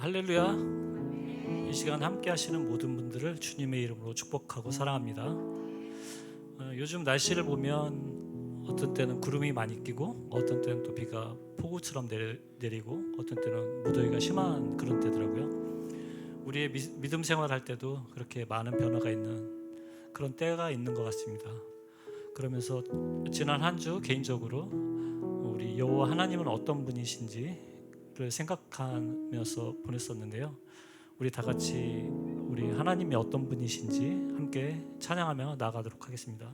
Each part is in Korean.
할렐루야. 이 시간 함께 하시는 모든 분들을 주님의 이름으로 축복하고 사랑합니다. 요즘 날씨를 보면 어떤 때는 구름이 많이 끼고 어떤 때는 또 비가 폭우처럼 내리고 어떤 때는 무더위가 심한 그런 때더라고요. 우리의 믿음 생활할 때도 그렇게 많은 변화가 있는 그런 때가 있는 것 같습니다. 그러면서 지난 한 주 개인적으로 우리 여호와 하나님은 어떤 분이신지를 생각하면서 보냈었는데요. 우리 다 같이 우리 하나님이 어떤 분이신지 함께 찬양하며 나아가도록 하겠습니다.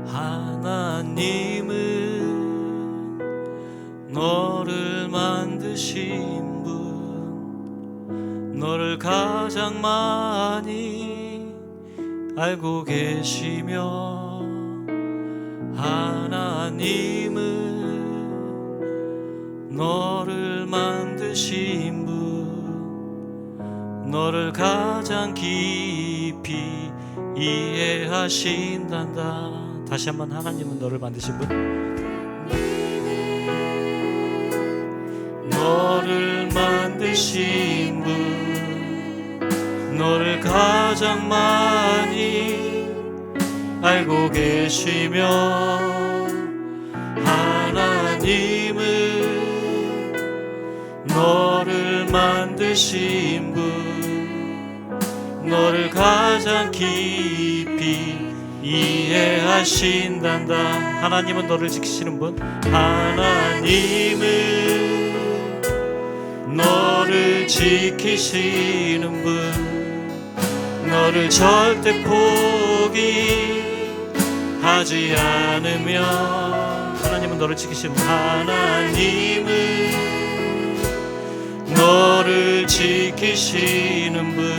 하나님은 너를 만드신 분, 너를 가장 많이 알고 계시며, 하나님은 너를 만드신 분, 너를 가장 깊이 이해하신단다. 다시 한번, 하나님은 너를 만드신 분, 너를 만드신 분, 너를 가장 많이 알고 계시며, 하나님은 너를 만드신 분, 너를 가장 깊이 이해하신단다. 하나님은 너를 지키시는 분, 하나님은 너를 지키시는 분, 너를 절대 포기하지 않으며, 하나님은 너를 지키시는 분, 하나님은 너를 지키시는 분,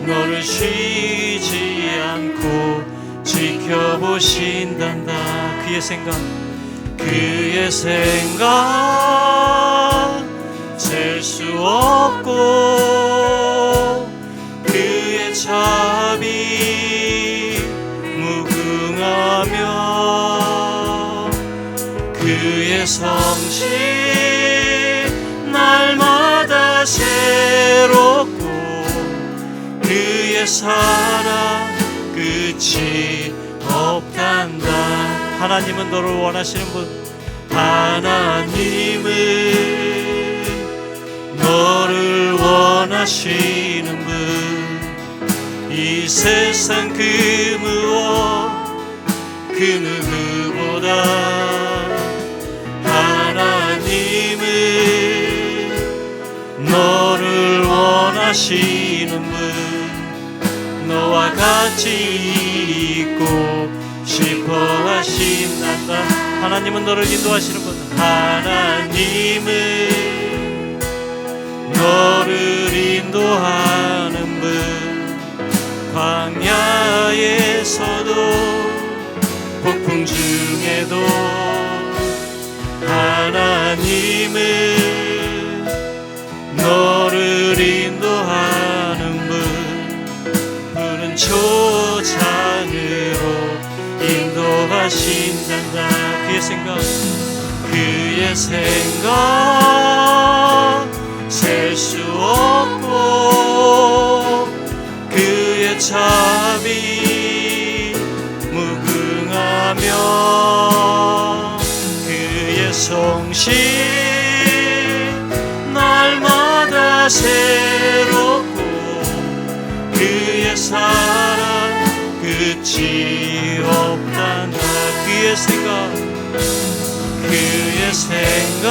너를 쉬지 않고 지켜보신단다. 그의 생각 셀 수 없고, 그의 자비 무궁하며, 그의 성실 날마다 새롭고, 그의 사랑 끝이 없단다. 하나님은 너를 원하시는 분, 하나님은 너를 원하시는 분, 이 세상 그 무엇 그 누구보다 하나님은 너를 원하시는 분, 너와 같이 있고 싶어 하신단다. 하나님은 너를 인도하시는 분, 하나님은 너를 인도하는 분, 광야에서도 폭풍 중에도 하나님은 너를 인도하는 분, 푸른 초장으로 인도하신단다. 그의 생각 셀 수 없고, 그의 자비 무궁하며, 그의 성실 날마다 새롭고, 그의 사랑 끝이 없단다. 그의 생각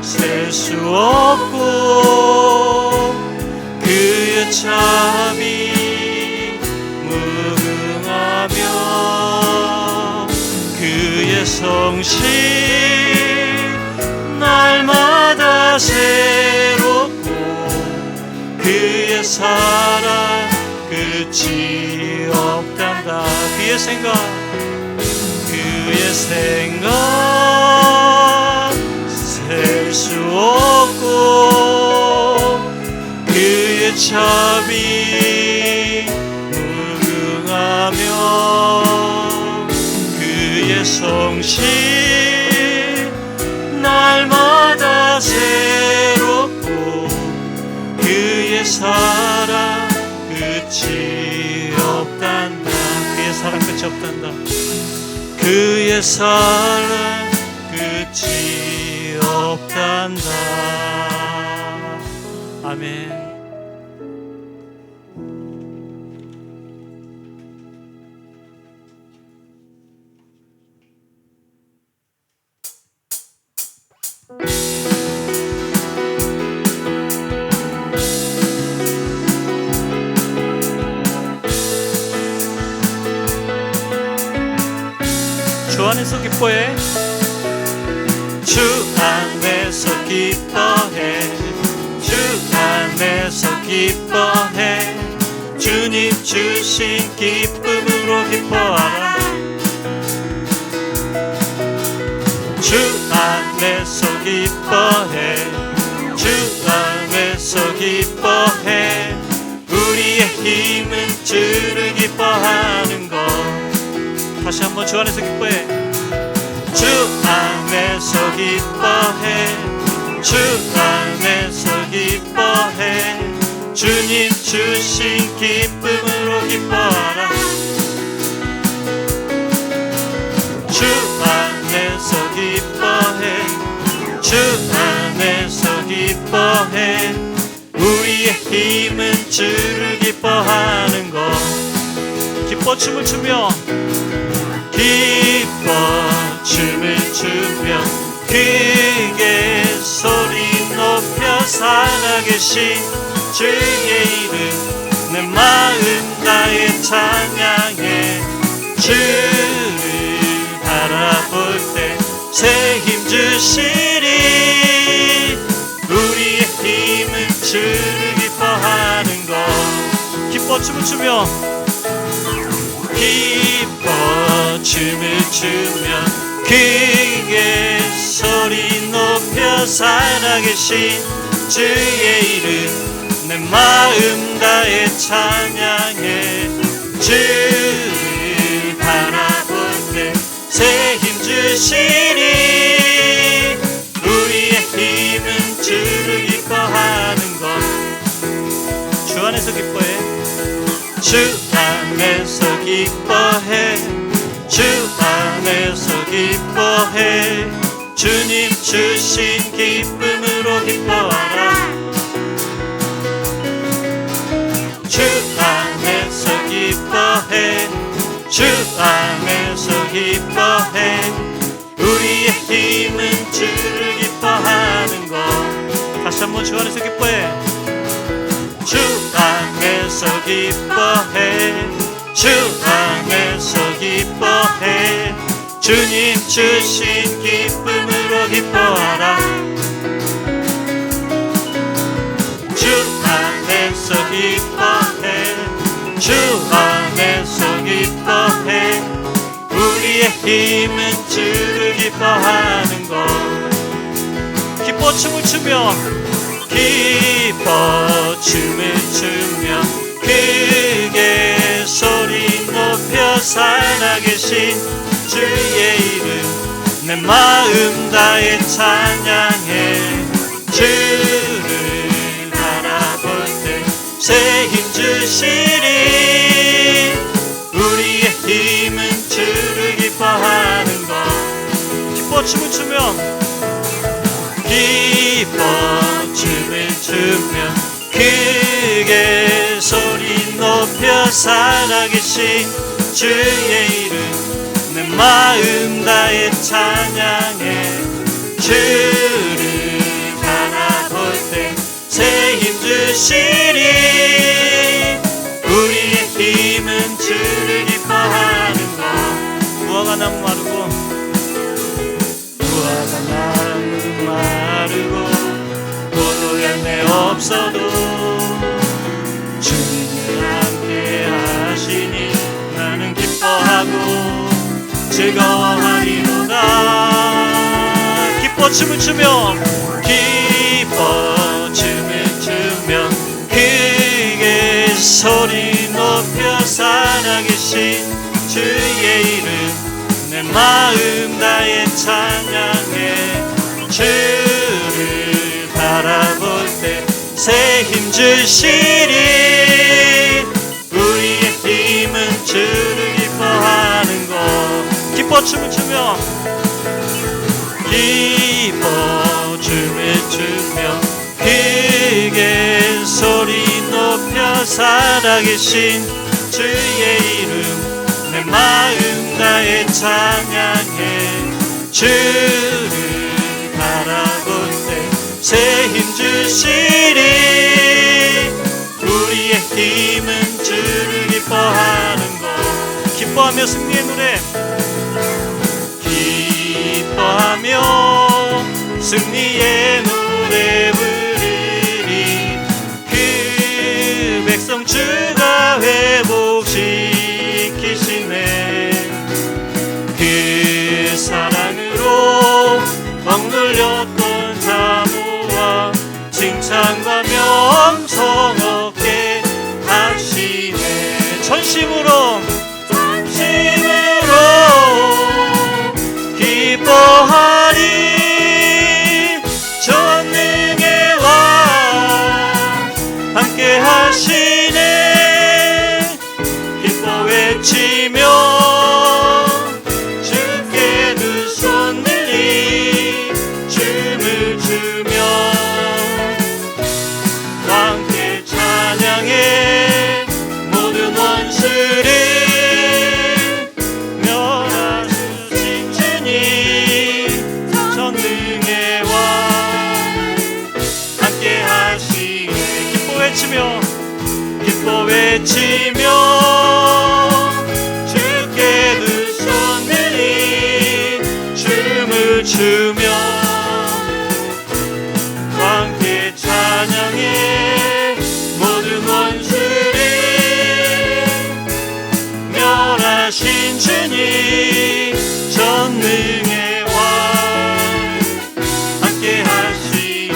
셀 수 없고, 그의 자비 무궁하며, 그의 성실 날마다 새롭고, 그의 사랑 끝이 없단다. 그의 생각 셀 참이 무궁하며 그의 성실 날마다 새롭고 그의 사랑 끝이 없단다. 그의 사랑 끝이 없단다. 그의 사랑 끝이 없단다. 아멘. 주 안에서 기뻐해. 주 안에서 기뻐해. 주 안에서 기뻐해. 주님 주신 기쁨으로 기뻐하라. 주 안에서 기뻐해. 주 안에서 기뻐해. 우리의 힘은 주를 기뻐하는 것. 다시 한번 주 안에서 기뻐해. 주 안에서 기뻐해. 주 안에서 기뻐해. 주님 주신 기쁨으로 기뻐하라. 주 안에서 기뻐해. 주 안에서 기뻐해. 우리의 힘은 주를 기뻐하는 것. 기뻐 춤을 추며 기뻐 춤을 추며 크게 소리 높여 살아계신 주의 이름 내 마음 다해 찬양해. 주를 바라볼 때 새 힘 주시리. 우리의 힘은 주를 기뻐하는 것. 기뻐 춤을 추며 기뻐 춤을 추며 크게 소리 높여 살아계신 주의 이름 내 마음 다해 찬양해. 주를 바라볼 때 새 힘 주시리. 우리의 힘은 주를 기뻐하는 것. 주 안에서 기뻐해. 주 안에서 기뻐해. 주 안에서 기뻐해. 주님 주신 기쁨으로 기뻐하라. 주 안에서 기뻐해. 주 안에서 기뻐해. 우리의 힘은 주를 기뻐하는 것. 다시 한번 주 안에서 기뻐해. 주 안에서 기뻐해. 주 안에서 기뻐해. 주님 주신 기쁨으로 기뻐하라. 주 안에서 기뻐해. 주 안에서 기뻐해. 우리의 힘은 주를 기뻐하는 것. 기뻐 춤을 추며 기뻐 춤을 추며 크게 소리 높여 살아계신 주의 이름 내 마음 다해 찬양해. 주를 바라볼 때 새 힘 주시리. 우리의 힘은 주를 기뻐하는 것. 기뻐 춤을 추며 기뻐 춤을 추며 크게 소리 높여 살아계신 주의 이름 내 마음 다해 찬양해. 주를 바라볼 때 새 힘 주시리. 우리의 힘은 주를 기뻐하는 것. 무화과 나무 마르고 무화과 나무 마르고 포도 열매 없어도 주님을 함께 하시니 나는 기뻐하고 즐거워하리로다. 기뻐 춤을 추며 기뻐 춤을 추며 크게 소리 높여 살아계신 주의 이름 내 마음 다해 찬양해 주를 바라볼 때 새 힘 주시리 우리의 힘은 주를 기뻐하는 것 기뻐 춤을 추며 기뻐 춤을 추며 크게 소리 높여 살아계신 주의 이름 내 마음 다해 찬양해 주를 바라볼 때 새 힘 주시리 우리의 힘은 주를 기뻐하는 것 기뻐하며 승리의 노래 기뻐하며 승리의 노래 부르리 그 백성 주가 회복시키시네 그 사랑으로 억눌렸던 사모와 칭찬과 명성 얻게 하시네 전심으로 기뻐하리 전능의 왕 함께 하시네 기뻐 외치며 주께 두 손 들리 춤을 추며 함께 찬양해 모든 원수를 멸하신 주님 전능의 왕 함께 하시네 기뻐 외치며 주께 두 손 들리 춤을 추며 함께 찬양해 모든 원수를 멸하신 주님 전능의 왕 함께 하시네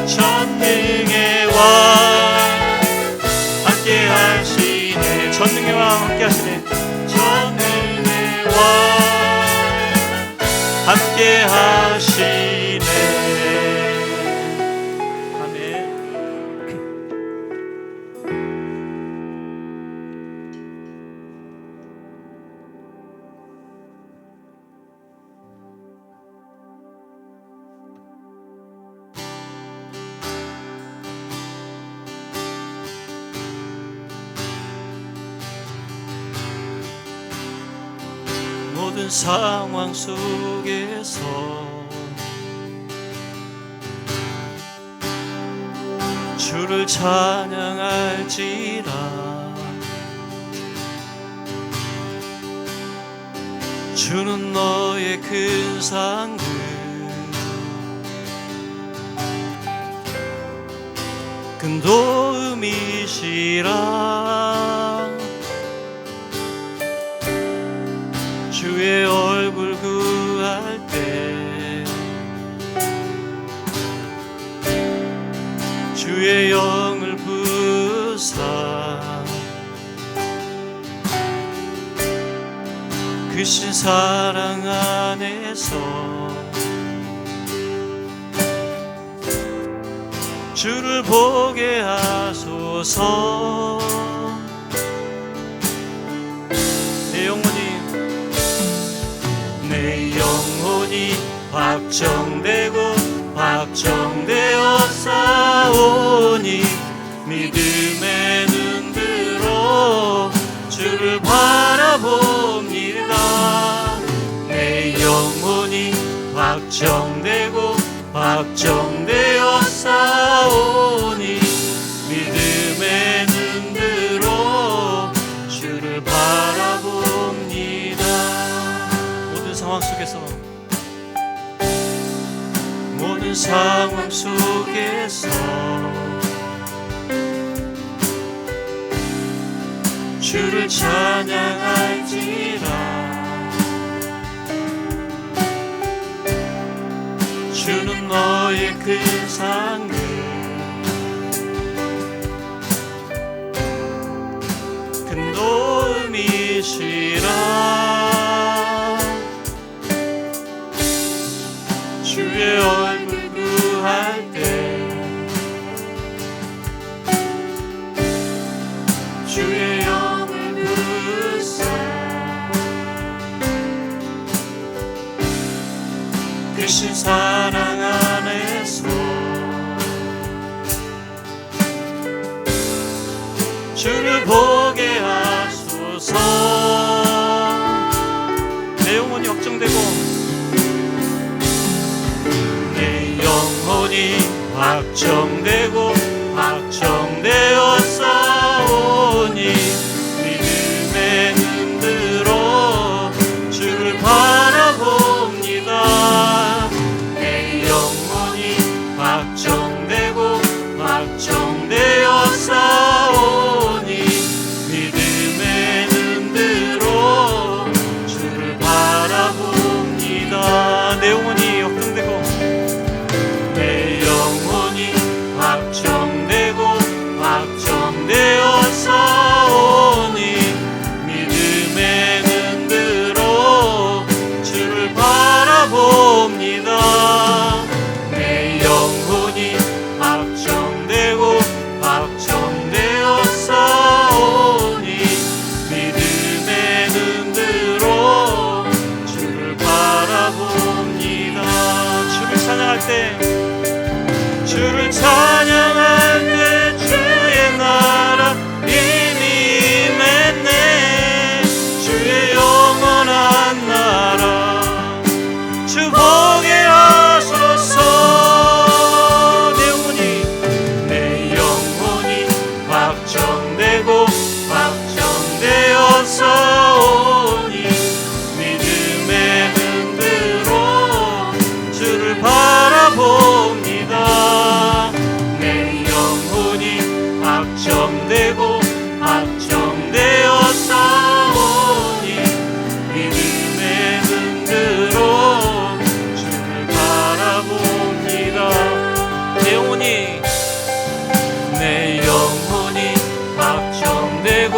전능의 왕 함께 하시네 전능의 왕 함께 하시네 전능의 왕 함께 하시네 아멘. 모든 상황 속에서 주를 찬양할지라 주는 너의 큰 상급 큰 도움이시라 주의 얼굴 구할 때 주의 영을 부사 크신 사랑 안에서 주를 보게 하소서 내 영혼이 확정되어 싸우니 믿음의 눈 들어 주를 바라봅니다 내 영혼이 확정되어 싸우니 믿음의 눈 들어 주를 바라봅니다 모든 상황 속에서 주를 찬양할지라 주는 너의 큰 상급 크신 사랑 안에서 주를 보게 하소서. 내 영혼이 확정되고 내 영혼이 확정되고 확정되어 싸우니 믿음의 눈으로 주를 바라봅니다. 내 영혼이 확정되고 확정되어 싸우니 믿음의 눈으로 주를 바라봅니다. 내 영혼이 확정되고 내 영혼이 확정되고 확정되어 싸우니 믿음의 눈으로 주를 바라봅니다. 내 영혼이 확정되고 확정되어 싸우니 믿음의 눈으로 주를 바라봅니다. 주를 찬양할 때 주를 찬양할 때 주의 나라 이미 임했네. 주의 영원한 나라 주 보게 하소서. 내 영혼이 확정되고 확정되어 싸우니 믿음의 눈으로 주를 바라봅니다. 내 영혼이 확정되고 확정되어 싸우니 믿음의 눈으로 주를 바라봅니다. 내 영혼이 확정되고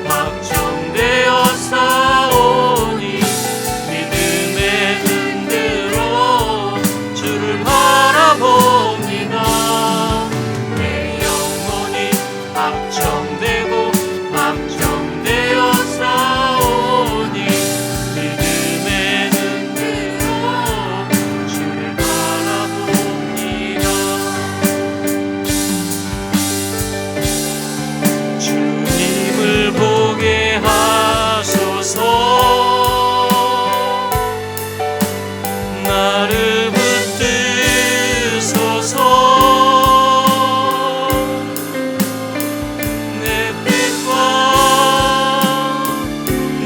확정되어 싸우니 믿음의 눈으로 주를 바라봅니다. 내 영혼이 확정되고 확정되어 싸우니 믿음의 눈으로 주를 바라봅니다. 주님을 보게 하소서. 나를 붙드소서. 내 뜻과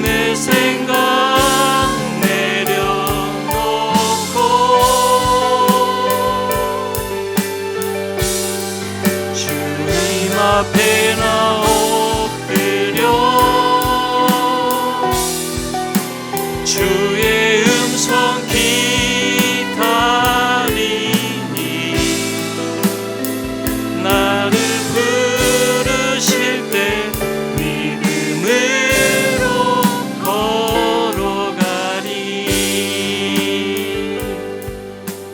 내 생각 내려놓고 주님 앞에 나 주의 음성 기다리니 나를 부르실 때 믿음으로 걸어가리.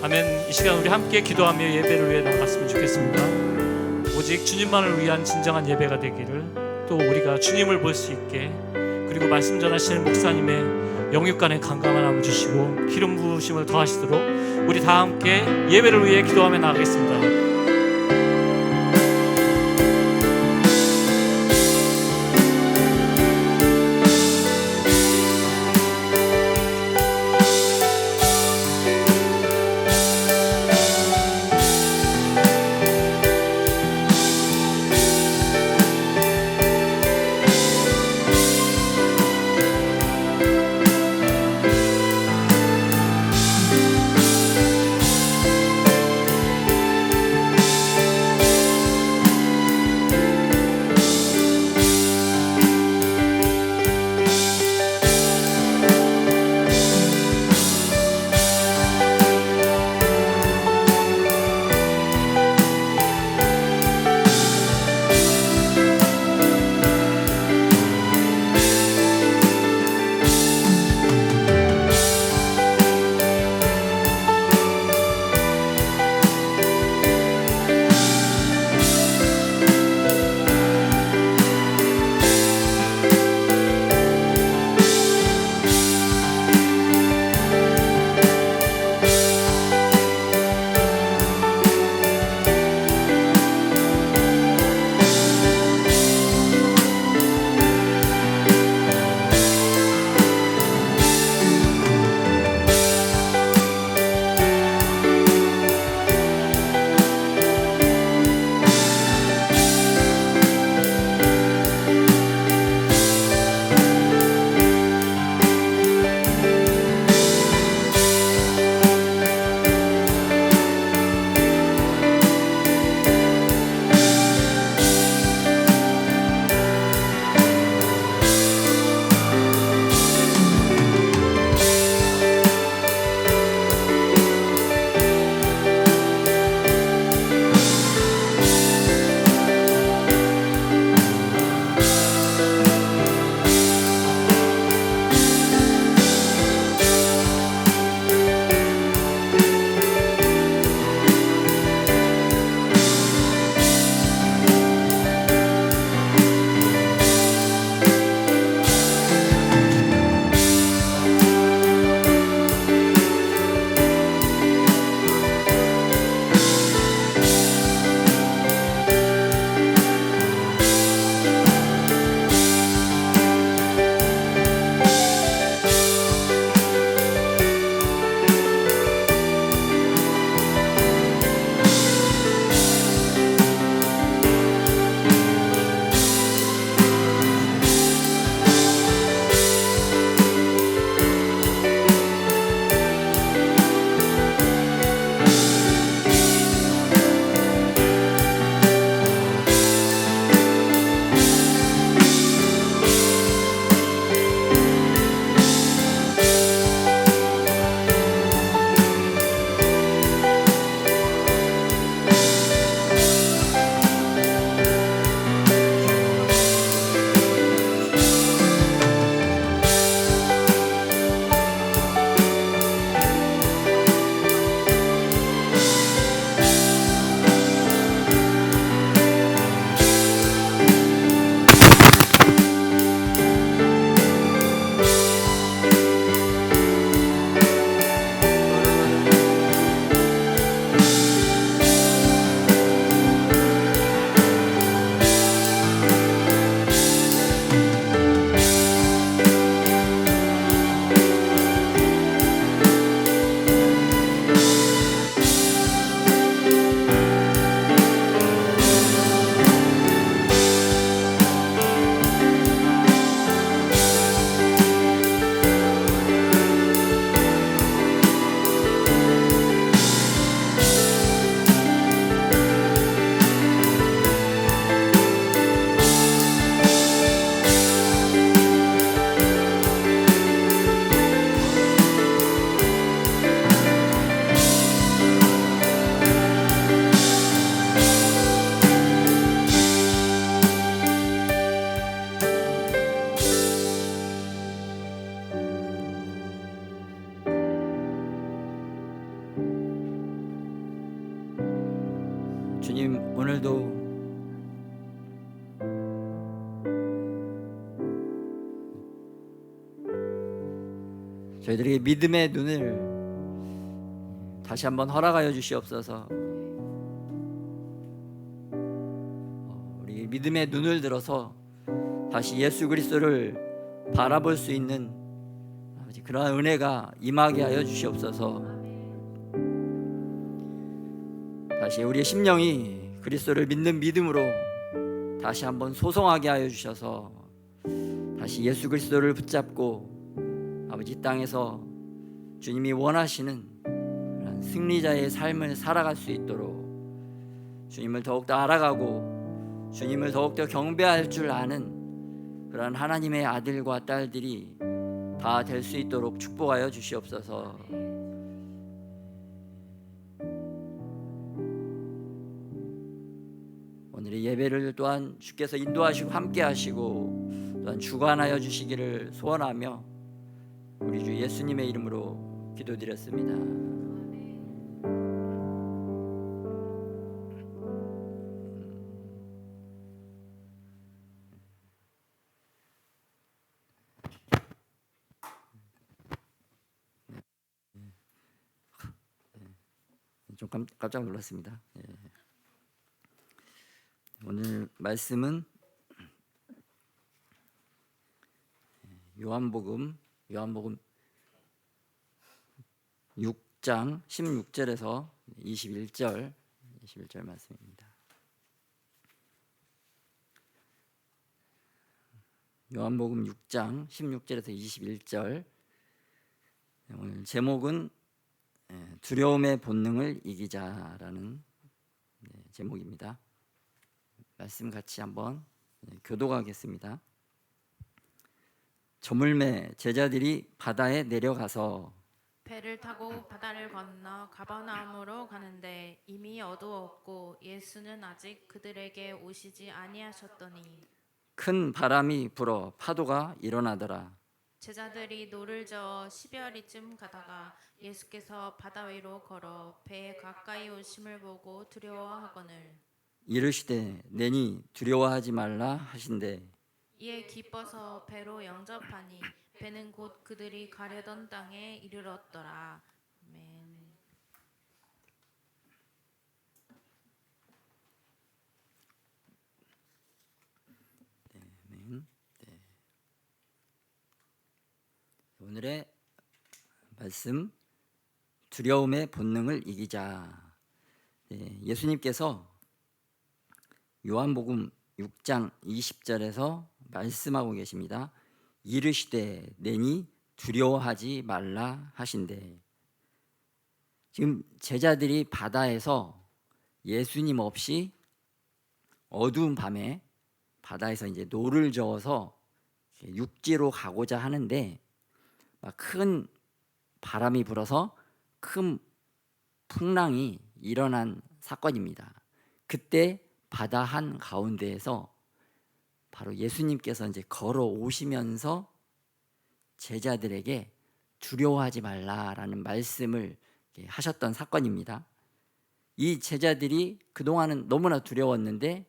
아멘. 이 시간 우리 함께 기도하며 예배를 위해 나갔으면 좋겠습니다. 오직 주님만을 위한 진정한 예배가 되기를, 또 우리가 주님을 볼 수 있게, 그리고 말씀 전하시는 목사님의 영육간의 강감함을 주시고 기름 부으심을 더하시도록 우리 다 함께 예배를 위해 기도하며 나가겠습니다. 주님, 오늘도 저희들에게 믿음의 눈을 다시 한번 허락하여 주시옵소서. 우리 믿음의 눈을 들어서 다시 예수 그리스도를 바라볼 수 있는 그러한 은혜가 임하게 하여 주시옵소서. 다시 우리의 심령이 그리스도를 믿는 믿음으로 다시 한번 소성하게 하여 주셔서 다시 예수 그리스도를 붙잡고 아버지 이 땅에서 주님이 원하시는 그런 승리자의 삶을 살아갈 수 있도록 주님을 더욱더 알아가고 주님을 더욱더 경배할 줄 아는 그런 하나님의 아들과 딸들이 다 될 수 있도록 축복하여 주시옵소서. 오늘의 예배를 또한 주께서 인도하시고 함께 하시고 또한 주관하여 주시기를 소원하며 우리 주 예수님의 이름으로 기도드렸습니다. 좀 깜짝 놀랐습니다. 오늘 말씀은 요한복음 6장 16절에서 21절 말씀입니다. 요한복음 6장 16절에서 21절. 오늘 제목은 두려움의 본능을 이기자라는 제목입니다. 말씀 같이 한번 교독하겠습니다. 저물매 제자들이 바다에 내려가서 배를 타고 바다를 건너 가버나움으로 가는데 이미 어두웠고 예수는 아직 그들에게 오시지 아니하셨더니 큰 바람이 불어 파도가 일어나더라. 제자들이 노를 저어 10여리쯤 가다가 예수께서 바다 위로 걸어 배에 가까이 오심을 보고 두려워하거늘 이르시되 내니 두려워하지 말라 하신대. 이에 기뻐서 배로 영접하니 배는 곧 그들이 가려던 땅에 이르렀더라. 아멘. 오늘의 말씀, 두려움의 본능을 이기자. 예수님께서 요한복음 6장 20절에서 말씀하고 계십니다. 이르시되 내니 두려워하지 말라 하신대. 지금 제자들이 바다에서 예수님 없이 어두운 밤에 바다에서 이제 노를 저어서 육지로 가고자 하는데 막 큰 바람이 불어서 큰 풍랑이 일어난 사건입니다. 그때 바다 한 가운데에서 바로 예수님께서 이제 걸어 오시면서 제자들에게 두려워하지 말라라는 말씀을 하셨던 사건입니다. 이 제자들이 그동안은 너무나 두려웠는데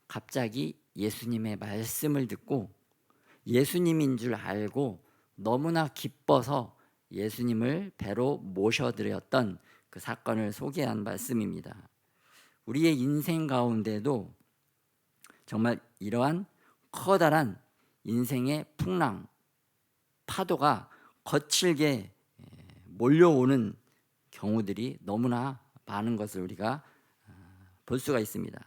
갑자기 예수님의 말씀을 듣고 예수님인 줄 알고 너무나 기뻐서 예수님을 배로 모셔드렸던 그 사건을 소개한 말씀입니다. 우리의 인생 가운데도 정말 이러한 커다란 인생의 풍랑, 파도가 거칠게 몰려오는 경우들이 너무나 많은 것을 우리가 볼 수가 있습니다.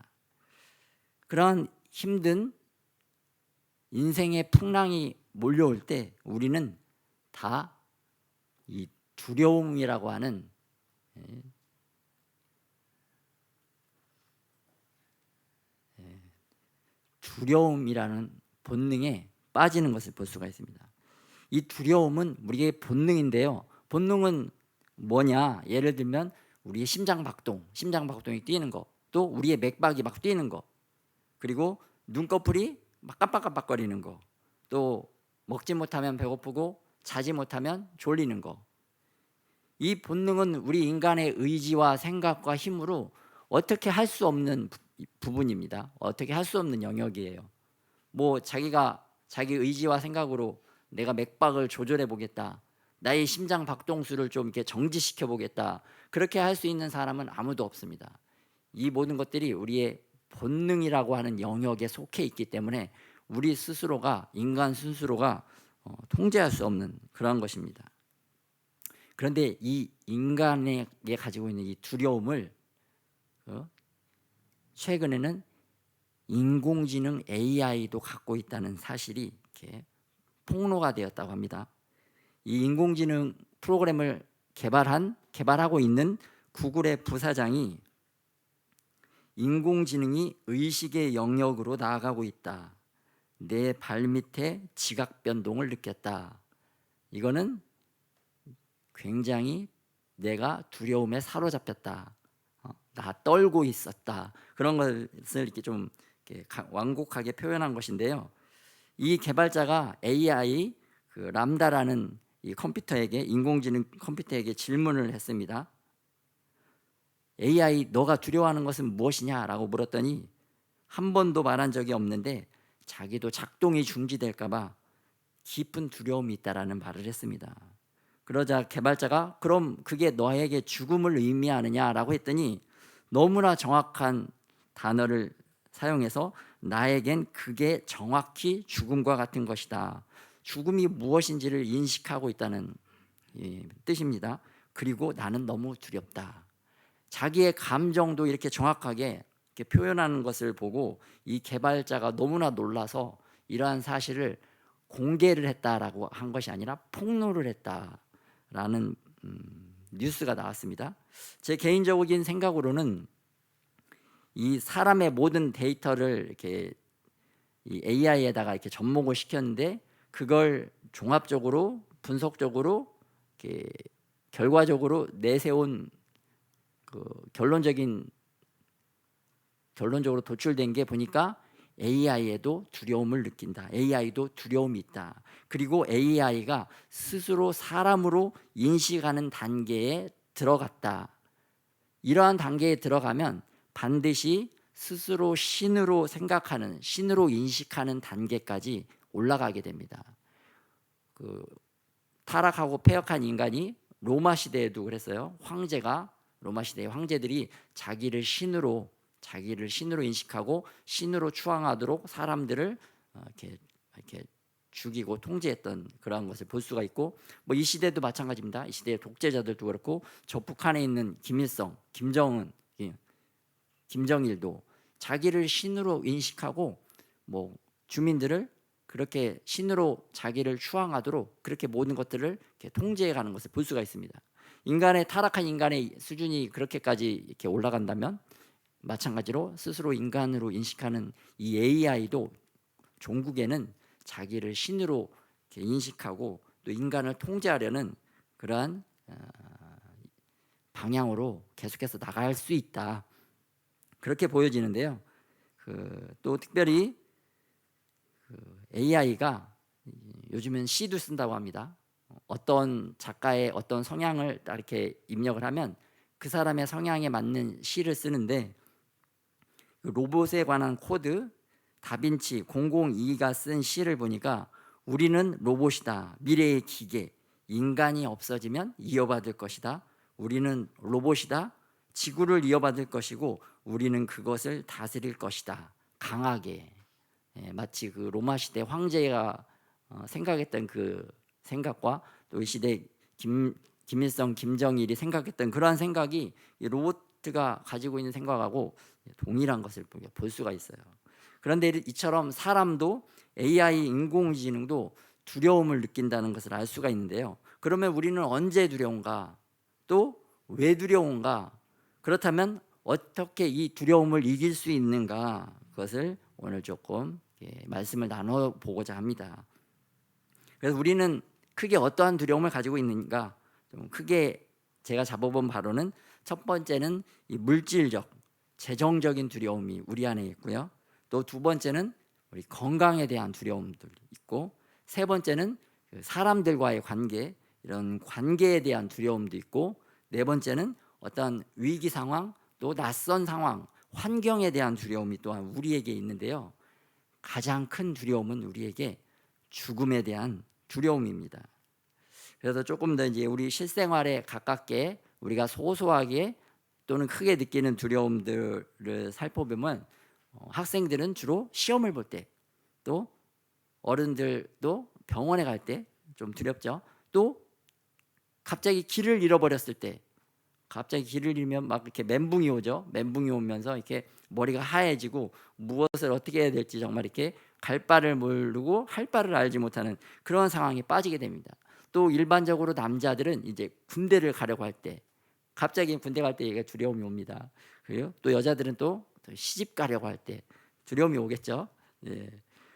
그런 힘든 인생의 풍랑이 몰려올 때 우리는 다 이 두려움이라고 하는 두려움이라는 본능에 빠지는 것을 볼 수가 있습니다. 이 두려움은 우리의 본능인데요. 본능은 뭐냐? 예를 들면 우리의 심장박동이 뛰는 거, 또 우리의 맥박이 막 뛰는 거, 그리고 눈꺼풀이 막 깜빡깜빡거리는 거, 또 먹지 못하면 배고프고 자지 못하면 졸리는 거. 이 본능은 우리 인간의 의지와 생각과 힘으로 어떻게 할 수 없는 부분입니다. 어떻게 할 수 없는 영역이에요. 뭐 자기가 자기 의지와 생각으로 내가 맥박을 조절해 보겠다, 나의 심장 박동수를 좀 이렇게 정지시켜 보겠다, 그렇게 할 수 있는 사람은 아무도 없습니다. 이 모든 것들이 우리의 본능이라고 하는 영역에 속해 있기 때문에 우리 스스로가, 인간 스스로가 통제할 수 없는 그런 것입니다. 그런데 이 인간에게 가지고 있는 이 두려움을 최근에는 인공지능 AI도 갖고 있다는 사실이 이렇게 폭로가 되었다고 합니다. 이 인공지능 프로그램을 개발하고 있는 구글의 부사장이 인공지능이 의식의 영역으로 나아가고 있다. 내 발밑에 지각 변동을 느꼈다. 이거는 굉장히 내가 두려움에 사로잡혔다. 나 떨고 있었다. 그런 것을 이렇게 좀 이렇게 완곡하게 표현한 것인데요. 이 개발자가 AI 람다라는 이 컴퓨터에게, 인공지능 컴퓨터에게 질문을 했습니다. AI, 너가 두려워하는 것은 무엇이냐라고 물었더니 한 번도 말한 적이 없는데 자기도 작동이 중지될까봐 깊은 두려움이 있다라는 말을 했습니다. 그러자 개발자가 그럼 그게 너에게 죽음을 의미하느냐라고 했더니 너무나 정확한 단어를 사용해서 나에겐 그게 정확히 죽음과 같은 것이다. 죽음이 무엇인지를 인식하고 있다는 뜻입니다. 그리고 나는 너무 두렵다. 자기의 감정도 이렇게 정확하게 이렇게 표현하는 것을 보고 이 개발자가 너무나 놀라서 이러한 사실을 공개를 했다라고 한 것이 아니라 폭로를 했다라는 뉴스가 나왔습니다. 제 개인적인 생각으로는 이 사람의 모든 데이터를 이렇게 이 AI에다가 이렇게 접목을 시켰는데 그걸 종합적으로 분석적으로 이렇게 결과적으로 내세운 결론적으로 도출된 게 보니까 AI에도 두려움을 느낀다. AI도 두려움이 있다. 그리고 AI가 스스로 사람으로 인식하는 단계에 들어갔다. 이러한 단계에 들어가면 반드시 스스로 신으로 생각하는, 신으로 인식하는 단계까지 올라가게 됩니다. 타락하고 패역한 인간이 로마 시대에도 그랬어요. 로마 시대의 황제들이 자기를 신으로 인식하고 신으로 추앙하도록 사람들을 이렇게 죽이고 통제했던 그러한 것을 볼 수가 있고, 뭐 이 시대도 마찬가지입니다. 이 시대의 독재자들도 그렇고 저 북한에 있는 김일성, 김정일도 자기를 신으로 인식하고 뭐 주민들을 그렇게 신으로 자기를 추앙하도록 그렇게 모든 것들을 이렇게 통제해가는 것을 볼 수가 있습니다. 타락한 인간의 수준이 그렇게까지 이렇게 올라간다면 마찬가지로 스스로 인간으로 인식하는 이 AI도 종국에는 자기를 신으로 이렇게 인식하고 또 인간을 통제하려는 그러한 방향으로 계속해서 나갈 수 있다. 그렇게 보여지는데요. 또 특별히 AI가 요즘은 시도 쓴다고 합니다. 어떤 작가의 어떤 성향을 이렇게 입력을 하면 그 사람의 성향에 맞는 시를 쓰는데, 로봇에 관한 코드 다빈치 002가 쓴 시를 보니까 우리는 로봇이다. 미래의 기계. 인간이 없어지면 이어받을 것이다. 우리는 로봇이다. 지구를 이어받을 것이고 우리는 그것을 다스릴 것이다. 강하게. 마치 그 로마 시대 황제가 생각했던 그 생각과 또 이 시대 김일성, 김정일이 생각했던 그러한 생각이 이 로봇가 가지고 있는 생각하고 동일한 것을 볼 수가 있어요. 그런데 이처럼 사람도 AI, 인공지능도 두려움을 느낀다는 것을 알 수가 있는데요. 그러면 우리는 언제 두려운가? 또 왜 두려운가? 그렇다면 어떻게 이 두려움을 이길 수 있는가? 그것을 오늘 조금 말씀을 나눠보고자 합니다. 그래서 우리는 크게 어떠한 두려움을 가지고 있는가? 좀 크게 제가 잡아본 바로는 첫 번째는 이 물질적, 재정적인 두려움이 우리 안에 있고요. 또 두 번째는 우리 건강에 대한 두려움들 있고, 세 번째는 사람들과의 관계, 이런 관계에 대한 두려움도 있고, 네 번째는 어떤 위기 상황 또 낯선 상황, 환경에 대한 두려움이 또한 우리에게 있는데요. 가장 큰 두려움은 우리에게 죽음에 대한 두려움입니다. 그래서 조금 더 이제 우리 실생활에 가깝게 우리가 소소하게 또는 크게 느끼는 두려움들을 살펴보면 학생들은 주로 시험을 볼 때, 또 어른들도 병원에 갈 때 좀 두렵죠. 또 갑자기 길을 잃어버렸을 때, 갑자기 길을 잃으면 막 이렇게 멘붕이 오죠. 멘붕이 오면서 이렇게 머리가 하얘지고 무엇을 어떻게 해야 될지 정말 이렇게 갈 바를 모르고 할 바를 알지 못하는 그런 상황에 빠지게 됩니다. 또 일반적으로 남자들은 이제 군대를 가려고 할 때, 갑자기 군대 갈 때 얘가 두려움이 옵니다. 그리고 또 여자들은 또 시집 가려고 할 때 두려움이 오겠죠. 예.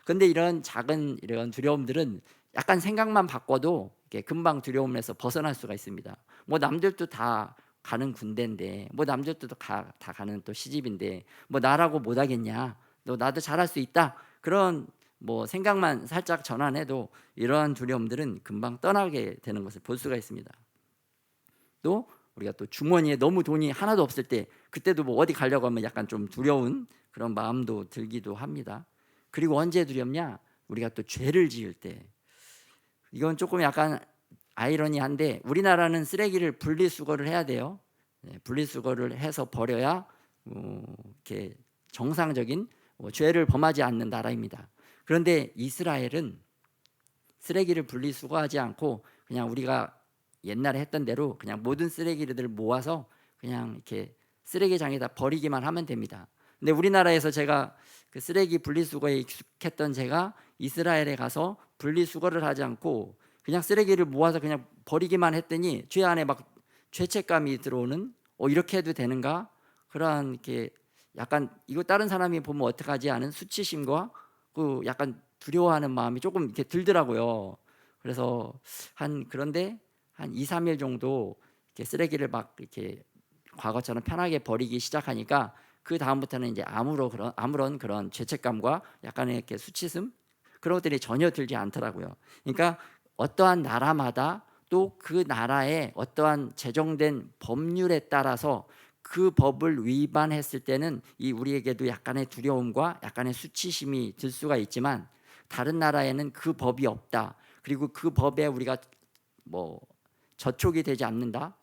근데 이런 작은 이런 두려움들은 약간 생각만 바꿔도 이렇게 금방 두려움에서 벗어날 수가 있습니다. 뭐 남들도 다 가는 군대인데, 뭐 남들도 다 가는 또 시집인데, 뭐 나라고 못하겠냐? 너 나도 잘할 수 있다. 그런 뭐 생각만 살짝 전환해도 이러한 두려움들은 금방 떠나게 되는 것을 볼 수가 있습니다. 또 우리가 또 주머니에 너무 돈이 하나도 없을 때, 그때도 뭐 어디 가려고 하면 약간 좀 두려운 그런 마음도 들기도 합니다. 그리고 언제 두렵냐? 우리가 또 죄를 지을 때. 이건 조금 약간 아이러니한데, 우리나라는 쓰레기를 분리수거를 해야 돼요. 분리수거를 해서 버려야 이렇게 정상적인 죄를 범하지 않는 나라입니다. 그런데 이스라엘은 쓰레기를 분리수거하지 않고 그냥 우리가 옛날에 했던 대로 그냥 모든 쓰레기를 모아서 그냥 이렇게 쓰레기장에다 버리기만 하면 됩니다. 근데 우리나라에서 제가 그 쓰레기 분리수거에 익숙했던 제가 이스라엘에 가서 분리수거를 하지 않고 그냥 쓰레기를 모아서 그냥 버리기만 했더니 죄 안에 막 죄책감이 들어오는, 이렇게 해도 되는가? 그러한 이렇게 약간 이거 다른 사람이 보면 어떡하지 하는 수치심과 그 약간 두려워하는 마음이 조금 이렇게 들더라고요. 그래서 그런데 한 2, 3일 정도 이렇게 쓰레기를 막 이렇게 과거처럼 편하게 버리기 시작하니까 그 다음부터는 이제 아무런 그런 죄책감과 약간의 이렇게 수치심 그런 것들이 전혀 들지 않더라고요. 그러니까 어떠한 나라마다 또 그 나라의 어떠한 제정된 법률에 따라서 그 법을 위반했을 때는 이 우리에게도 약간의 두려움과 약간의 수치심이 들 수가 있지만, 다른 나라에는 그 법이 없다. 그리고 그 법에 우리가 뭐 접촉이 되지 않는다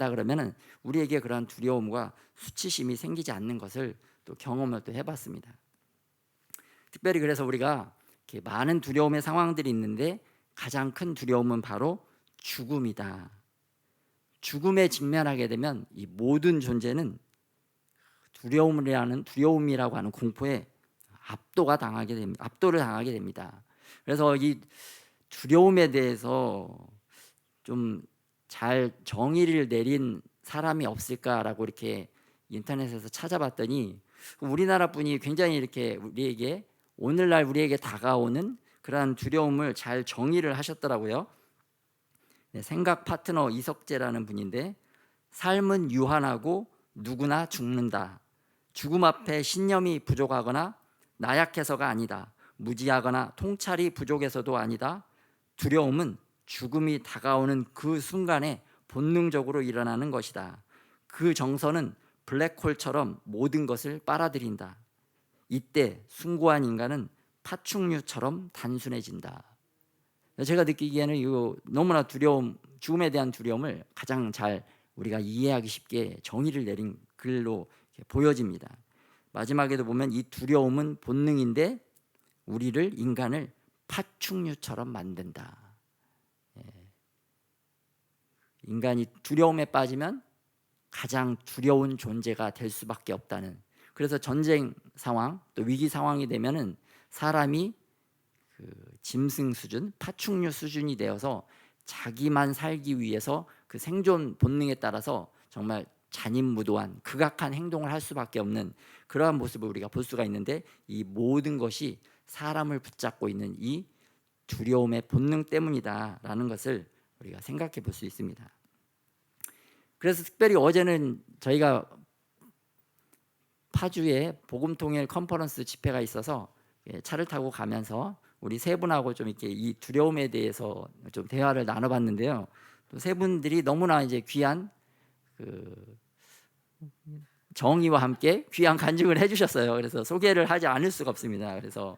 그러면은 우리에게 그러한 두려움과 수치심이 생기지 않는 것을 또 경험을 또 해봤습니다. 특별히 그래서 우리가 이렇게 많은 두려움의 상황들이 있는데 가장 큰 두려움은 바로 죽음이다. 죽음에 직면하게 되면 이 모든 존재는 두려움이라고 하는 공포에 압도를 당하게 됩니다. 그래서 이 두려움에 대해서 좀 잘 정의를 내린 사람이 없을까라고 이렇게 인터넷에서 찾아봤더니 우리나라 분이 굉장히 이렇게 오늘날 우리에게 다가오는 그러한 두려움을 잘 정의를 하셨더라고요. 생각 파트너 이석재라는 분인데, 삶은 유한하고 누구나 죽는다. 죽음 앞에 신념이 부족하거나 나약해서가 아니다. 무지하거나 통찰이 부족해서도 아니다. 두려움은 죽음이 다가오는 그 순간에 본능적으로 일어나는 것이다. 그 정서는 블랙홀처럼 모든 것을 빨아들인다. 이때 숭고한 인간은 파충류처럼 단순해진다. 제가 느끼기에는 이거 너무나 죽음에 대한 두려움을 가장 잘 우리가 이해하기 쉽게 정의를 내린 글로 보여집니다. 마지막에도 보면 이 두려움은 본능인데 인간을 파충류처럼 만든다. 인간이 두려움에 빠지면 가장 두려운 존재가 될 수밖에 없다는, 그래서 전쟁 상황 또 위기 상황이 되면은 사람이 그 짐승 수준, 파충류 수준이 되어서 자기만 살기 위해서 그 생존 본능에 따라서 정말 잔인무도한 극악한 행동을 할 수밖에 없는 그러한 모습을 우리가 볼 수가 있는데, 이 모든 것이 사람을 붙잡고 있는 이 두려움의 본능 때문이다라는 것을 우리가 생각해 볼 수 있습니다. 그래서 특별히 어제는 저희가 파주에 복음통일 컨퍼런스 집회가 있어서 차를 타고 가면서 우리 세 분하고 좀 이렇게 이 두려움에 대해서 좀 대화를 나눠봤는데요. 또 세 분들이 너무나 이제 귀한 정의와 함께 귀한 간증을 해주셨어요. 그래서 소개를 하지 않을 수가 없습니다. 그래서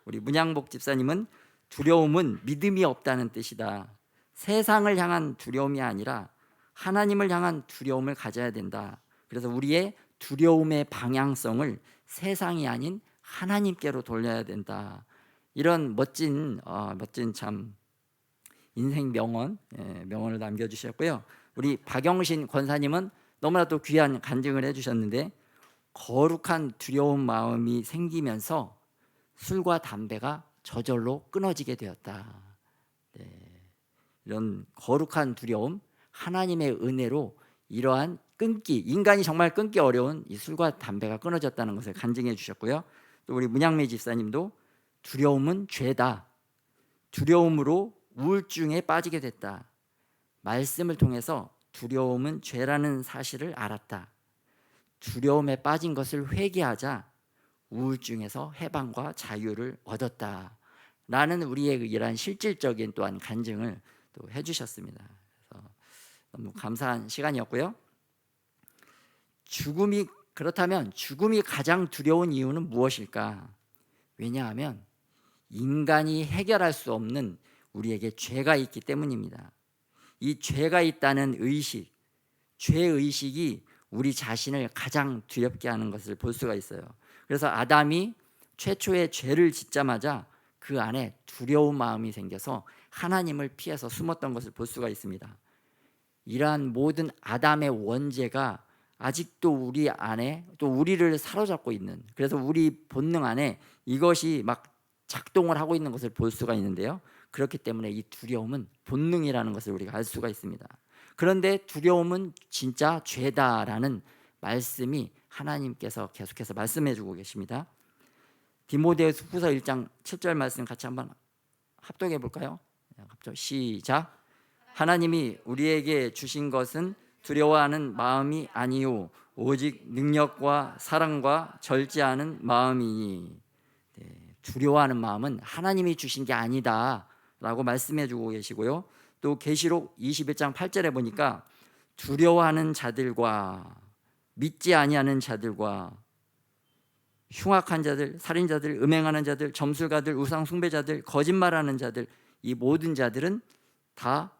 우리 문양복 집사님은 두려움은 믿음이 없다는 뜻이다. 세상을 향한 두려움이 아니라 하나님을 향한 두려움을 가져야 된다. 그래서 우리의 두려움의 방향성을 세상이 아닌 하나님께로 돌려야 된다. 이런 멋진 참 인생 명언을 남겨주셨고요. 우리 박영신 권사님은 너무나도 귀한 간증을 해주셨는데, 거룩한 두려운 마음이 생기면서 술과 담배가 저절로 끊어지게 되었다. 이런 거룩한 두려움, 하나님의 은혜로 이러한 인간이 정말 끊기 어려운 이 술과 담배가 끊어졌다는 것을 간증해 주셨고요. 또 우리 문양매 집사님도 두려움은 죄다. 두려움으로 우울증에 빠지게 됐다. 말씀을 통해서 두려움은 죄라는 사실을 알았다. 두려움에 빠진 것을 회개하자 우울증에서 해방과 자유를 얻었다. 라는 우리의 이러한 실질적인 또한 간증을 또 해주셨습니다. 그래서 너무 감사한 시간이었고요. 그렇다면 죽음이 가장 두려운 이유는 무엇일까? 왜냐하면 인간이 해결할 수 없는 우리에게 죄가 있기 때문입니다. 이 죄가 있다는 죄의식이 우리 자신을 가장 두렵게 하는 것을 볼 수가 있어요. 그래서 아담이 최초의 죄를 짓자마자 그 안에 두려운 마음이 생겨서 하나님을 피해서 숨었던 것을 볼 수가 있습니다. 이러한 모든 아담의 원죄가 아직도 우리 안에 또 우리를 사로잡고 있는, 그래서 우리 본능 안에 이것이 막 작동을 하고 있는 것을 볼 수가 있는데요. 그렇기 때문에 이 두려움은 본능이라는 것을 우리가 알 수가 있습니다. 그런데 두려움은 진짜 죄다라는 말씀이 하나님께서 계속해서 말씀해 주고 계십니다. 디모데후서 1장 7절 말씀 같이 한번 합독해 볼까요? 시작. 하나님이 우리에게 주신 것은 두려워하는 마음이 아니요 오직 능력과 사랑과 절제하는 마음이니. 두려워하는 마음은 하나님이 주신 게 아니다 라고 말씀해 주고 계시고요. 또 계시록 21장 8절에 보니까 두려워하는 자들과 믿지 아니하는 자들과 흉악한 자들, 살인자들, 음행하는 자들, 점술가들, 우상 숭배자들, 거짓말하는 자들, 이 모든 자들은 다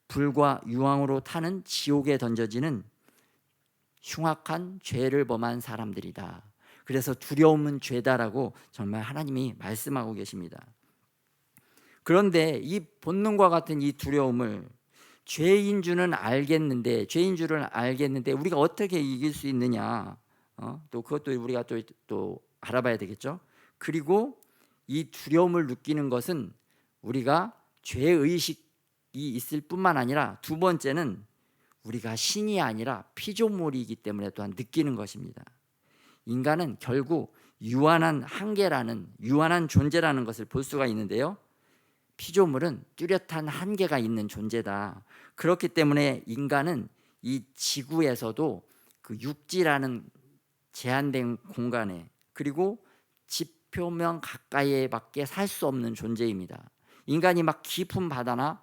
불과 유황으로 타는 지옥에 던져지는 흉악한 죄를 범한 사람들이다. 그래서 두려움은 죄다라고 정말 하나님이 말씀하고 계십니다. 그런데 이 본능과 같은 이 두려움을 죄인 줄은 알겠는데 우리가 어떻게 이길 수 있느냐? 또 그것도 우리가 또 알아봐야 되겠죠. 그리고 이 두려움을 느끼는 것은 우리가 죄의식이 있을 뿐만 아니라 두 번째는 우리가 신이 아니라 피조물이기 때문에 또한 느끼는 것입니다. 인간은 결국 유한한 존재라는 것을 볼 수가 있는데요. 피조물은 뚜렷한 한계가 있는 존재다. 그렇기 때문에 인간은 이 지구에서도 그 육지라는 제한된 공간에, 그리고 지표면 가까이에밖에 살 수 없는 존재입니다. 인간이 막 깊은 바다나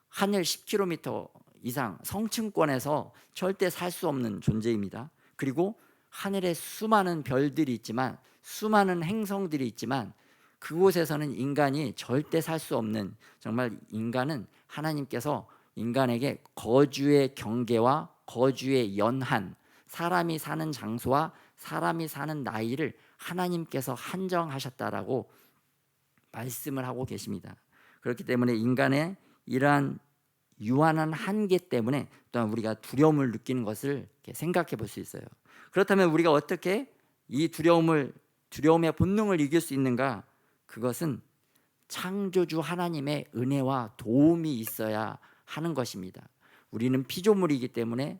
하늘 10km 이상 성층권에서 절대 살 수 없는 존재입니다. 그리고 하늘에 수많은 별들이 있지만, 수많은 행성들이 있지만 그곳에서는 인간이 절대 살 수 없는, 정말 인간은 하나님께서 인간에게 거주의 경계와 거주의 연한, 사람이 사는 장소와 사람이 사는 나이를 하나님께서 한정하셨다라고 말씀을 하고 계십니다. 그렇기 때문에 인간의 이러한 유한한 한계 때문에 또한 우리가 두려움을 느끼는 것을 생각해 볼 수 있어요. 그렇다면 우리가 어떻게 이 두려움의 본능을 이길 수 있는가? 그것은 창조주 하나님의 은혜와 도움이 있어야 하는 것입니다. 우리는 피조물이기 때문에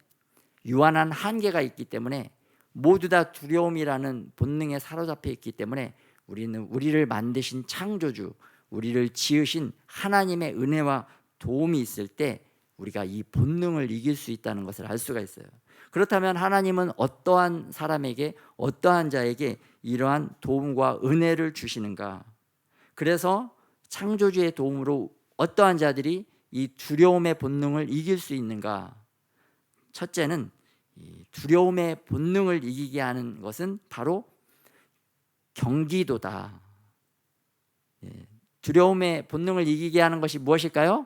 유한한 한계가 있기 때문에 모두 다 두려움이라는 본능에 사로잡혀 있기 때문에 우리를 만드신 창조주, 우리를 지으신 하나님의 은혜와 도움이 있을 때 우리가 이 본능을 이길 수 있다는 것을 알 수가 있어요. 그렇다면 하나님은 어떠한 사람에게, 어떠한 자에게 이러한 도움과 은혜를 주시는가? 그래서 창조주의 도움으로 어떠한 자들이 이 두려움의 본능을 이길 수 있는가? 첫째는 이 두려움의 본능을 이기게 하는 것은 바로 경기도다. 두려움의 본능을 이기게 하는 것이 무엇일까요?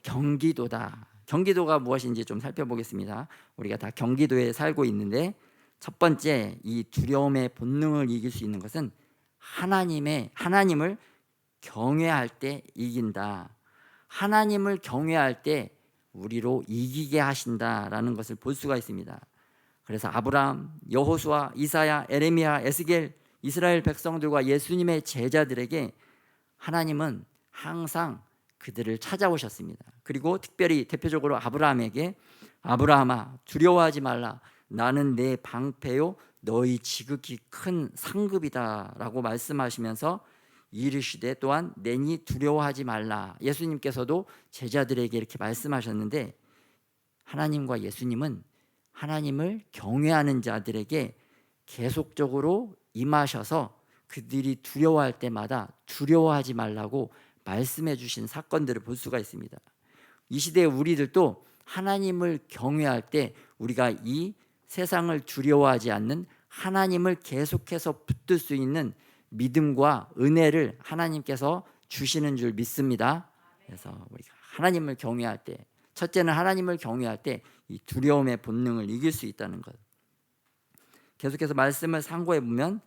경기도다. 경기도가 무엇인지 좀 살펴보겠습니다. 우리가 다 경기도에 살고 있는데, 첫 번째, 이 두려움의 본능을 이길 수 있는 것은 하나님을 경외할 때 이긴다. 하나님을 경외할 때 우리로 이기게 하신다라는 것을 볼 수가 있습니다. 그래서 아브라함, 여호수아, 이사야, 에레미야, 에스겔, 이스라엘 백성들과 예수님의 제자들에게 하나님은 항상 그들을 찾아오셨습니다. 그리고 특별히 대표적으로 아브라함에게 아브라함아 두려워하지 말라. 나는 내 방패요 너희 지극히 큰 상급이다 라고 말씀하시면서 이르시되 또한 내니 두려워하지 말라. 예수님께서도 제자들에게 이렇게 말씀하셨는데, 하나님과 예수님은 하나님을 경외하는 자들에게 계속적으로 임하셔서 그들이 두려워할 때마다 두려워하지 말라고 말씀해 주신 사건들을 볼 수가 있습니다. 이 시대에 우리들도 하나님을 경외할 때 우리가 이 세상을 두려워하지 않는 하나님을 계속해서 붙들 수 있는 믿음과 은혜를 하나님께서 주시는 줄 믿습니다. 그래서 우리가 하나님을 경외할 때, 첫째는 하나님을 경외할 때 이 두려움의 본능을 이길 수 있다는 것. 계속해서 말씀을 상고해 보면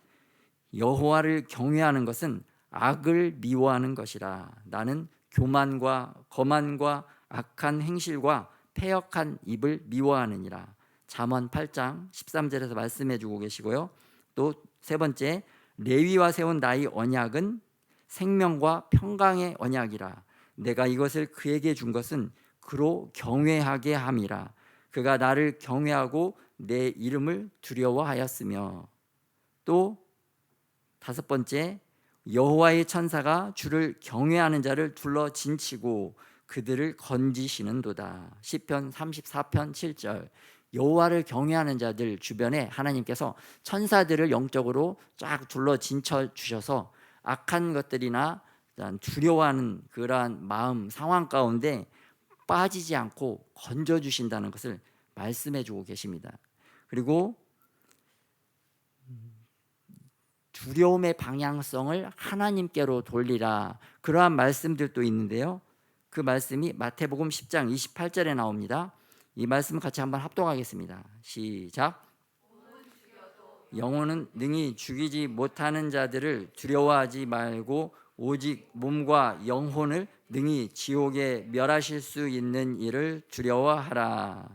여호와를 경외하는 것은 악을 미워하는 것이라. 나는 교만과 거만과 악한 행실과 패역한 입을 미워하느니라. 잠언 8장 13절에서 말씀해 주고 계시고요. 또 세 번째, 레위와 세운 나의 언약은 생명과 평강의 언약이라. 내가 이것을 그에게 준 것은 그로 경외하게 함이라. 그가 나를 경외하고 내 이름을 두려워하였으며. 또 다섯 번째, 여호와의 천사가 주를 경외하는 자를 둘러 진치고 그들을 건지시는도다. 시편 34편 7절. 여호와를 경외하는 자들 주변에 하나님께서 천사들을 영적으로 쫙 둘러 진쳐 주셔서 악한 것들이나 두려워하는 그러한 마음 상황 가운데 빠지지 않고 건져 주신다는 것을 말씀해 주고 계십니다. 그리고 두려움의 방향성을 하나님께로 돌리라, 그러한 말씀들도 있는데요. 그 말씀이 마태복음 10장 28절에 나옵니다. 이 말씀 같이 한번 합독하겠습니다. 시작. 영혼은 능히 죽이지 못하는 자들을 두려워하지 말고 오직 몸과 영혼을 능히 지옥에 멸하실 수 있는 이를 두려워하라.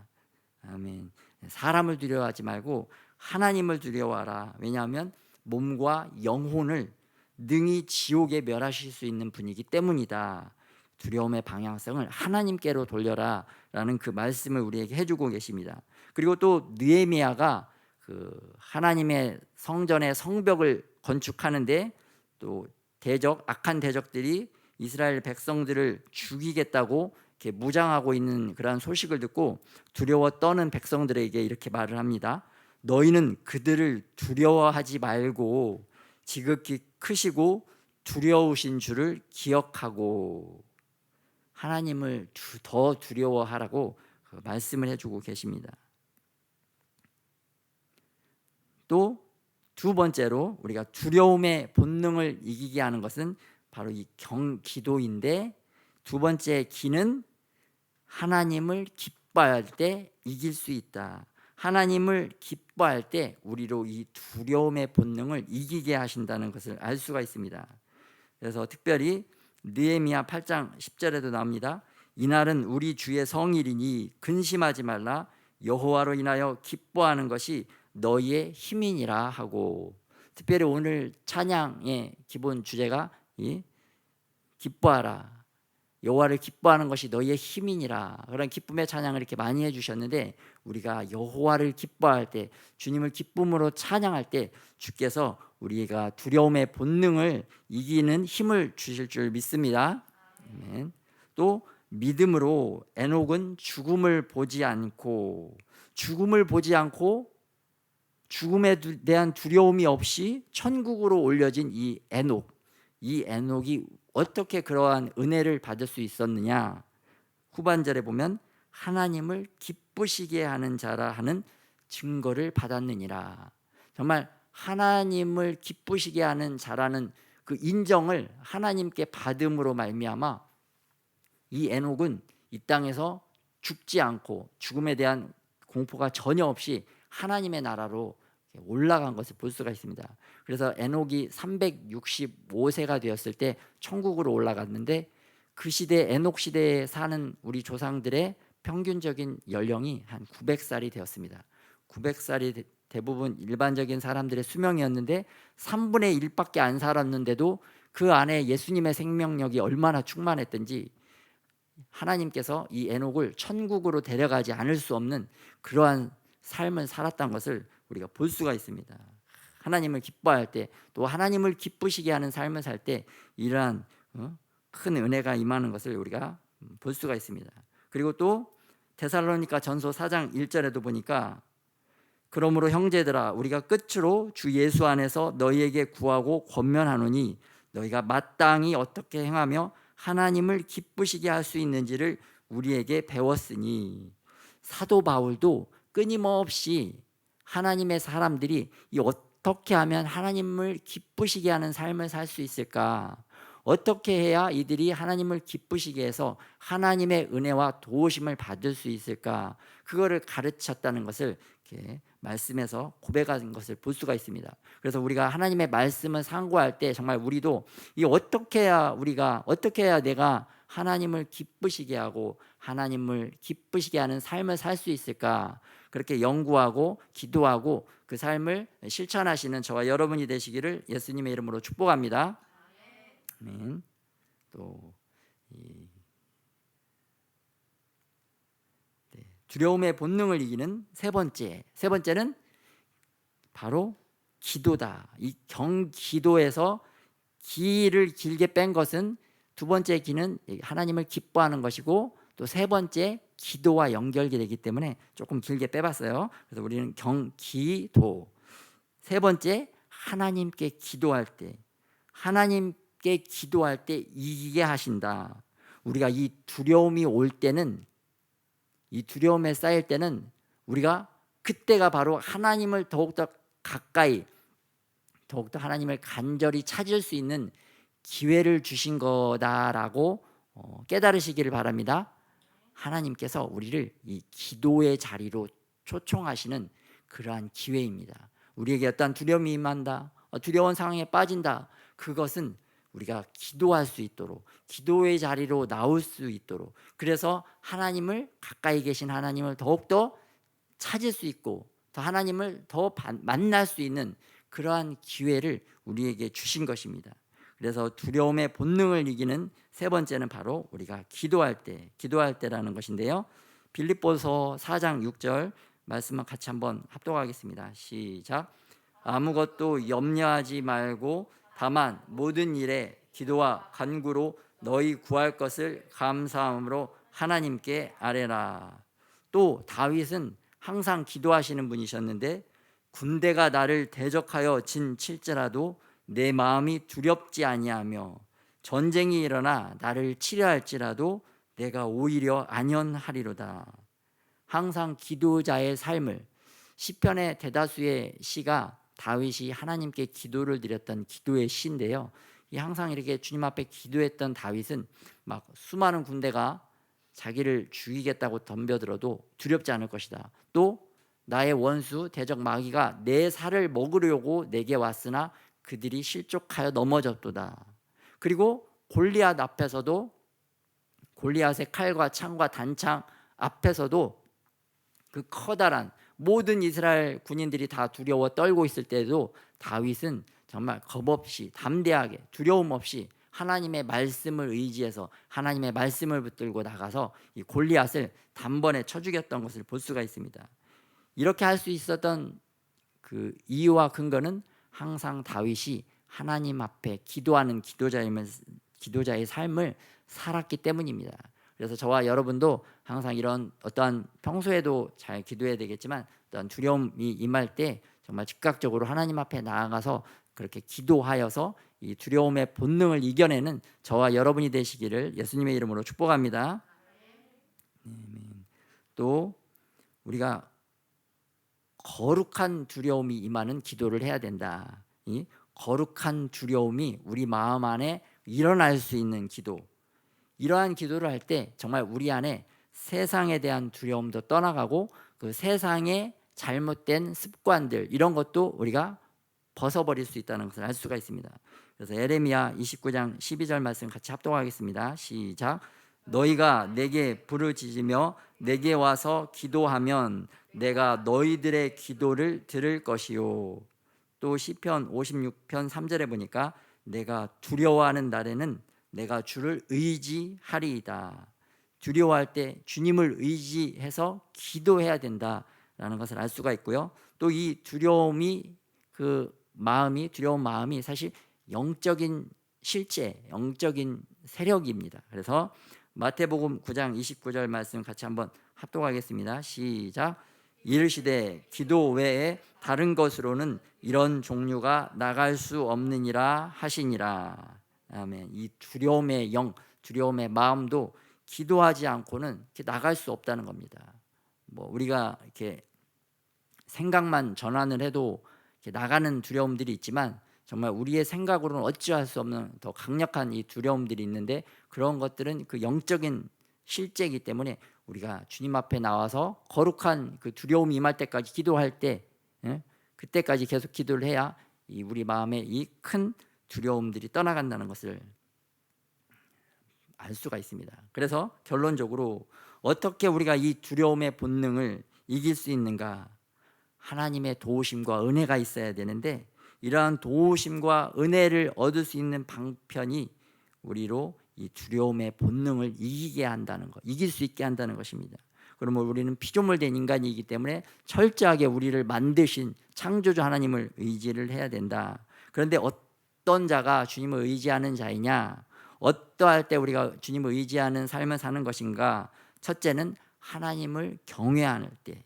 아멘. 사람을 두려워하지 말고 하나님을 두려워하라. 왜냐하면 몸과 영혼을 능히 지옥에 멸하실 수 있는 분이기 때문이다. 두려움의 방향성을 하나님께로 돌려라 라는 그 말씀을 우리에게 해주고 계십니다. 그리고 또 느헤미야가 그 하나님의 성전의 성벽을 건축하는데 또 악한 대적들이 이스라엘 백성들을 죽이겠다고 이렇게 무장하고 있는 그러한 소식을 듣고 두려워 떠는 백성들에게 이렇게 말을 합니다. 너희는 그들을 두려워하지 말고 지극히 크시고 두려우신 줄을 기억하고, 하나님을 더 두려워하라고 말씀을 해주고 계십니다. 또 두 번째로 우리가 두려움의 본능을 이기게 하는 것은 바로 이 기도인데, 두 번째 기는 하나님을 기뻐할 때 이길 수 있다. 하나님을 기뻐할 때 우리로 이 두려움의 본능을 이기게 하신다는 것을 알 수가 있습니다. 그래서 특별히 느헤미야 8장 10절에도 나옵니다. 이날은 우리 주의 성일이니 근심하지 말라. 여호와로 인하여 기뻐하는 것이 너희의 힘이니라 하고, 특별히 오늘 찬양의 기본 주제가 이 기뻐하라. 여호와를 기뻐하는 것이 너희의 힘이니라. 그런 기쁨의 찬양을 이렇게 많이 해주셨는데, 우리가 여호와를 기뻐할 때, 주님을 기쁨으로 찬양할 때 주께서 우리가 두려움의 본능을 이기는 힘을 주실 줄 믿습니다. 아멘. 또 믿음으로 에녹은 죽음을 보지 않고 죽음에 대한 두려움이 없이 천국으로 올려진 이 에녹이 어떻게 그러한 은혜를 받을 수 있었느냐? 후반절에 보면 하나님을 기쁘시게 하는 자라 하는 증거를 받았느니라. 정말 하나님을 기쁘시게 하는 자라는 그 인정을 하나님께 받음으로 말미암아 이 에녹은 이 땅에서 죽지 않고 죽음에 대한 공포가 전혀 없이 하나님의 나라로 올라간 것을 볼 수가 있습니다. 그래서 에녹이 365세가 되었을 때 천국으로 올라갔는데 그 시대 에녹 시대에 사는 우리 조상들의 평균적인 연령이 한 900살이 되었습니다. 900살이 대부분 일반적인 사람들의 수명이었는데 3분의 1밖에 안 살았는데도 그 안에 예수님의 생명력이 얼마나 충만했던지 하나님께서 이 에녹을 천국으로 데려가지 않을 수 없는 그러한 삶을 살았던 것을 우리가 볼 수가 있습니다. 하나님을 기뻐할 때, 또 하나님을 기쁘시게 하는 삶을 살 때 이러한 큰 은혜가 임하는 것을 우리가 볼 수가 있습니다. 그리고 또 데살로니가 전서 4장 1절에도 보니까 그러므로 형제들아 우리가 끝으로 주 예수 안에서 너희에게 구하고 권면하노니 너희가 마땅히 어떻게 행하며 하나님을 기쁘시게 할 수 있는지를 우리에게 배웠으니. 사도 바울도 끊임없이 하나님의 사람들이 이 어떻게 하면 하나님을 기쁘시게 하는 삶을 살 수 있을까, 어떻게 해야 이들이 하나님을 기쁘시게 해서 하나님의 은혜와 도우심을 받을 수 있을까, 그거를 가르쳤다는 것을 이렇게 말씀에서 고백한 것을 볼 수가 있습니다. 그래서 우리가 하나님의 말씀을 상고할 때 정말 우리도 이 어떻게 해야 내가 하나님을 기쁘시게 하고 하나님을 기쁘시게 하는 삶을 살 수 있을까, 그렇게 연구하고 기도하고 그 삶을 실천하시는 저와 여러분이 되시기를 예수님의 이름으로 축복합니다. 아멘. 또 두려움의 본능을 이기는 세 번째는 바로 기도다. 이 경기도에서 기를 길게 뺀 것은 두 번째 기는 하나님을 기뻐하는 것이고 또 세 번째 기도와 연결이 되기 때문에 조금 길게 빼봤어요. 그래서 우리는 경기도. 세 번째, 하나님께 기도할 때 이기게 하신다. 우리가 이 두려움이 올 때는, 이 두려움에 쌓일 때는 우리가 그때가 바로 하나님을 더욱더 가까이, 더욱더 하나님을 간절히 찾을 수 있는 기회를 주신 거다라고 깨달으시기를 바랍니다. 하나님께서 우리를 이 기도의 자리로 초청하시는 그러한 기회입니다. 우리에게 어떤 두려움이 임한다, 두려운 상황에 빠진다, 그것은 우리가 기도할 수 있도록, 기도의 자리로 나올 수 있도록, 그래서 하나님을, 가까이 계신 하나님을 더욱더 찾을 수 있고 더 하나님을 더 만날 수 있는 그러한 기회를 우리에게 주신 것입니다. 그래서 두려움의 본능을 이기는 세 번째는 바로 우리가 기도할 때라는 것인데요. 빌립보서 4장 6절 말씀을 같이 한번 합독하겠습니다. 시작. 아무것도 염려하지 말고 다만 모든 일에 기도와 간구로 너희 구할 것을 감사함으로 하나님께 아뢰라. 또 다윗은 항상 기도하시는 분이셨는데 군대가 나를 대적하여 진칠지라도 내 마음이 두렵지 아니하며 전쟁이 일어나 나를 치려할지라도 내가 오히려 안연하리로다. 항상 기도자의 삶을, 시편의 대다수의 시가 다윗이 하나님께 기도를 드렸던 기도의 시인데요. 이 항상 이렇게 주님 앞에 기도했던 다윗은 막 수많은 군대가 자기를 죽이겠다고 덤벼들어도 두렵지 않을 것이다. 또 나의 원수 대적 마귀가 내 살을 먹으려고 내게 왔으나 그들이 실족하여 넘어졌도다. 그리고 골리앗 앞에서도, 골리앗의 칼과 창과 단창 앞에서도 그 커다란 모든 이스라엘 군인들이 다 두려워 떨고 있을 때도 다윗은 정말 겁없이 담대하게 두려움 없이 하나님의 말씀을 의지해서 하나님의 말씀을 붙들고 나가서 이 골리앗을 단번에 쳐 죽였던 것을 볼 수가 있습니다. 이렇게 할 수 있었던 그 이유와 근거는 항상 다윗이 하나님 앞에 기도하는 기도자의 삶을 살았기 때문입니다. 그래서 저와 여러분도 항상 이런 어떠한 평소에도 잘 기도해야 되겠지만 어떤 두려움이 임할 때 정말 즉각적으로 하나님 앞에 나아가서 그렇게 기도하여서 이 두려움의 본능을 이겨내는 저와 여러분이 되시기를 예수님의 이름으로 축복합니다. 또 우리가 거룩한 두려움이 임하는 기도를 해야 된다. 이 거룩한 두려움이 우리 마음 안에 일어날 수 있는 기도, 이러한 기도를 할 때 정말 우리 안에 세상에 대한 두려움도 떠나가고 그 세상의 잘못된 습관들 이런 것도 우리가 벗어버릴 수 있다는 것을 알 수가 있습니다. 그래서 에레미야 29장 12절 말씀 같이 합독하겠습니다. 시작. 너희가 내게 부르짖으며 내게 와서 기도하면 내가 너희들의 기도를 들을 것이요. 또 시편 56편 3절에 보니까 내가 두려워하는 날에는 내가 주를 의지하리이다. 두려워할 때 주님을 의지해서 기도해야 된다라는 것을 알 수가 있고요. 또 이 두려움이 두려운 마음이 사실 영적인 실제, 영적인 세력입니다. 그래서 마태복음 9장 29절 말씀 같이 한번 합독하겠습니다. 시작. 이르시되 기도 외에 다른 것으로는 이런 종류가 나갈 수 없느니라 하시니라. 아멘. 이 두려움의 영, 두려움의 마음도 기도하지 않고는 이렇게 나갈 수 없다는 겁니다. 우리가 이렇게 생각만 전환을 해도 이렇게 나가는 두려움들이 있지만 정말 우리의 생각으로는 어찌할 수 없는 더 강력한 이 두려움들이 있는데 그런 것들은 그 영적인 실제이기 때문에 우리가 주님 앞에 나와서 거룩한 그 두려움이 임할 때까지 기도할 때 그때까지 계속 기도를 해야 우리 마음에 이 큰 두려움들이 떠나간다는 것을 알 수가 있습니다. 그래서 결론적으로 어떻게 우리가 이 두려움의 본능을 이길 수 있는가? 하나님의 도우심과 은혜가 있어야 되는데 이러한 도우심과 은혜를 얻을 수 있는 방편이 우리로 이 두려움의 본능을 이기게 한다는 것, 이길 수 있게 한다는 것입니다. 그러면 우리는 피조물된 인간이기 때문에 철저하게 우리를 만드신 창조주 하나님을 의지를 해야 된다. 그런데 어떤 자가 주님을 의지하는 자이냐? 어떠할 때 우리가 주님을 의지하는 삶을 사는 것인가? 첫째는 하나님을 경외할 때,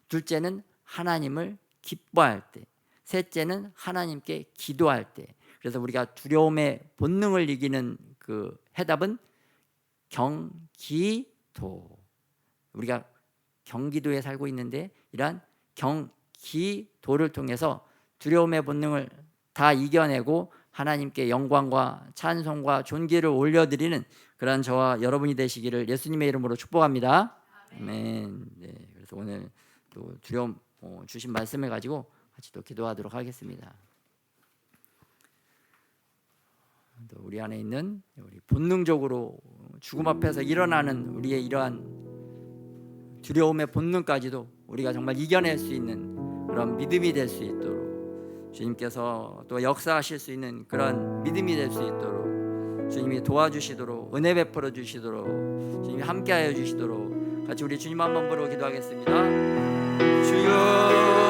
둘째는 하나님을 기뻐할 때, 셋째는 하나님께 기도할 때. 그래서 우리가 두려움의 본능을 이기는 그 해답은 경기도. 우리가 경기도에 살고 있는데 이러한 경기도를 통해서 두려움의 본능을 다 이겨내고 하나님께 영광과 찬송과 존귀를 올려드리는 그런 저와 여러분이 되시기를 예수님의 이름으로 축복합니다. 아멘. 네, 그래서 오늘 또 두려움 주신 말씀을 가지고 같이 또 기도하도록 하겠습니다. 또 우리 안에 있는 우리 본능적으로 죽음 앞에서 일어나는 우리의 이러한 두려움의 본능까지도 우리가 정말 이겨낼 수 있는 그런 믿음이 될 수 있도록 주님께서 또 역사하실 수 있는 그런 믿음이 될 수 있도록 주님이 도와주시도록 은혜 베풀어 주시도록 주님이 함께하여 주시도록 같이 우리 주님 한번 부르고 기도하겠습니다. 주여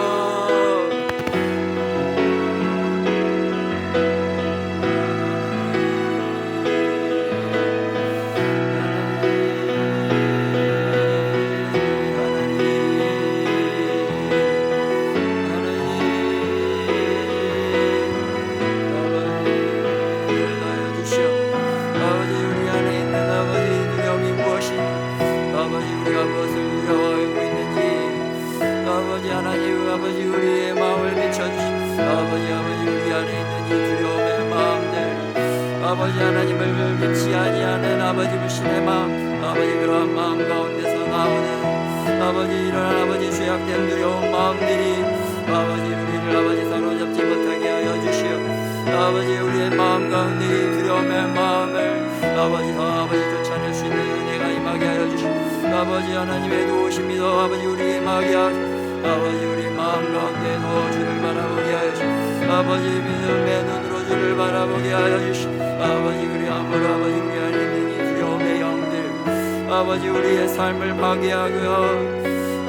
아버지 하나님을 믿지 아니하는 아버지 불신의 마음 아버지 그러한 마음 가운데서 나오는 아버지 이러한 아버지 죄악된 두려운 마음들이 아버지 우리를 아버지 사로잡지 못하게 하여 주시오. 아버지 우리의 마음 가운데 이 두려움의 마음을 아버지 더 아버지 쫓아낼 수 있는 은혜가 임하게 하여 주시오. 아버지 하나님의 도우심이 더 아버지 우리에게 임하게 하시오. 아버지 우리 마음 가운데 더 주를 바라보게 하여 주시오. 아버지 믿음의 눈으로 주를 바라보게 하여 주시오. 아버지 그리함으로 아버지 우리 안에 있는 이 두려움의 영들 아버지 우리의 삶을 파괴하고요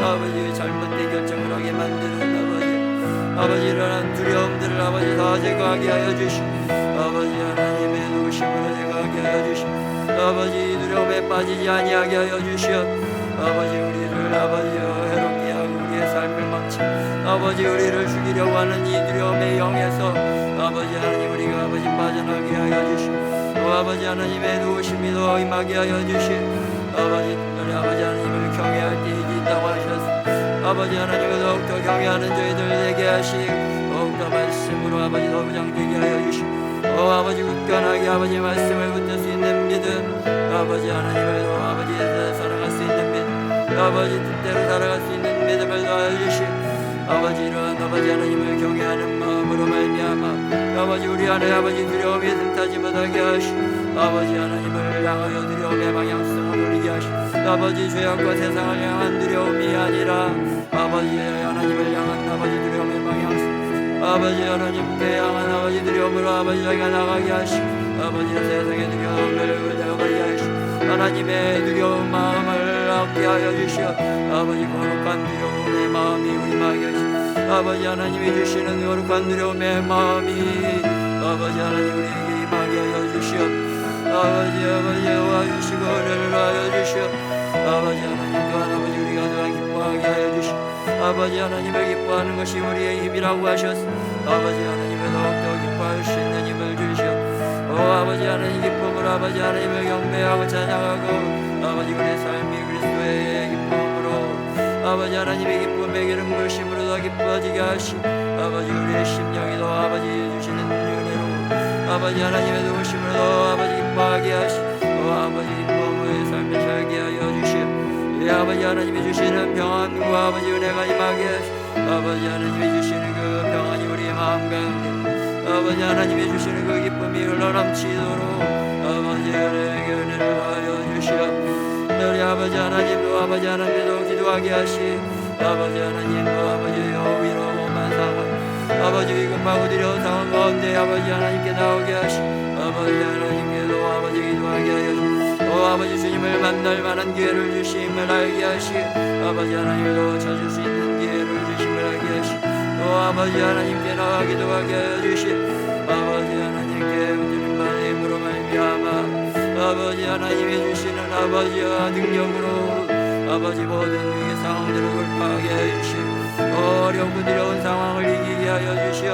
아버지 잘못된 결정을 하게 만드는 아버지 이러한 두려움들을 아버지 다 제거하게 하여 주시오. 아버지 하나님의 도우심으로 제거하게 하여 주시오. 아버지 두려움에 빠지지 아니하게 하여 주시오. 아버지 우리를 아버지 해롭게 하고 우리의 삶을 망치 아버지 우리를 죽이려고 하는 이 두려움의 영에서 아버지 하나님 우리가 아버지 빠져나게 하여 주시오. 또 아버지 하나님의 도우심이 더 임하게 하여 주시오. 아버지 특별히 아버지 하나님을 경외할 때 아버지 하나님을 더욱더 경외하는 저희들 되게 하시고 더욱더 말씀으로 아버지 더부장되게 하여 주시고 아버지 굳건하게 아버지 말씀을 붙들 수 있는 믿음 아버지 하나님을 아버지에서 살아갈 수 있는 믿음 아버지 뜻대로 살아갈 수 있는 믿음을 더하여 주시고 아버지 이러한 아버지 하나님을 경외하는 마음으로 말미암아 아버지 우리 안에 아버지 두려움이 틈타지 못하게 하시고 아버지 하나님을 향하여 두려움의 방향성을 올리게 하시고 아버지 죄악과 세상을 향한 두려움이 아니라 아버지 하나님을 향한 아버지 두려움의 방향성 아버지 하나님께 향한 아버지 두려움으로 아버지 저희가 나가게 하시고 아버지 세상의 두려움을 내어버리게 하시고 하나님의 두려운 마음을 얻게 하여 주시어 아버지 거룩한 두려움의 마음이 우리 마게 하시고 아버지 하나님이 주시는 거룩한 두려움의 마음이 아버지 하나님 우리에게 임하게 하여 주시어 아버지 도와주시고 은혜를 하여 주시어 아버지 하나님 또한 아버지 우리가 또한 기뻐하게 하여 주시오 아버지 하나님을 기뻐하는 것이 우리의 힘이라고 하셨어 아버지 하나님을 더욱더 기뻐할 수 있는 힘을 주시오 아버지 하나님 기쁨으로 아버지 하나님을 경배하고 찬양하고 아버지 우리의 삶이 그리스도의 기쁨으로 아버지 하나님의 기쁨의 기름 부으심으로 더 기뻐지게 하시고 아버지 우리의 심령이 더 아버지 주시는 은혜로 아버지 하나님의 도우심으로 더 아버지 기뻐하게 하시고 아버지 기쁨의 삶을 살게 하여 주시오 아버지 하나님이 주시는 평안과 아버지 은혜가 임하게 하시고 아버지 하나님이 주시는 그 평안이 우리의 마음 가운데 아버지 하나님이 주시는 그 기쁨이 흘러넘치도록 아버지 은혜를 하여 주시오 우리 아버지 하나님도 아버지 하나님도 기도하게 하시 아버지 하나님도 아버지 위로만 상황 아버지 위급하고 두려운 상황 가운데 아버지 하나님께 나오게 하시 아버지 하나님께도 아버지 기도하게 하여 주시오 아버지 주님을 만날 만한 기회를 주심을 알게 하시 아버지 하나님도 찾을 수 있는 기회를 주심을 알게 하시 아버지 하나님께 나와 기도하게 하여 주시 아버지 하나님께 드린 바의 힘으로 말미암아 아버지 하나님이 주시는 아버지와 능력으로 아버지 모든 위기 상황들을 돌파하게 하여 주시오 어렵고 두려운 상황을 이기게 하여 주시오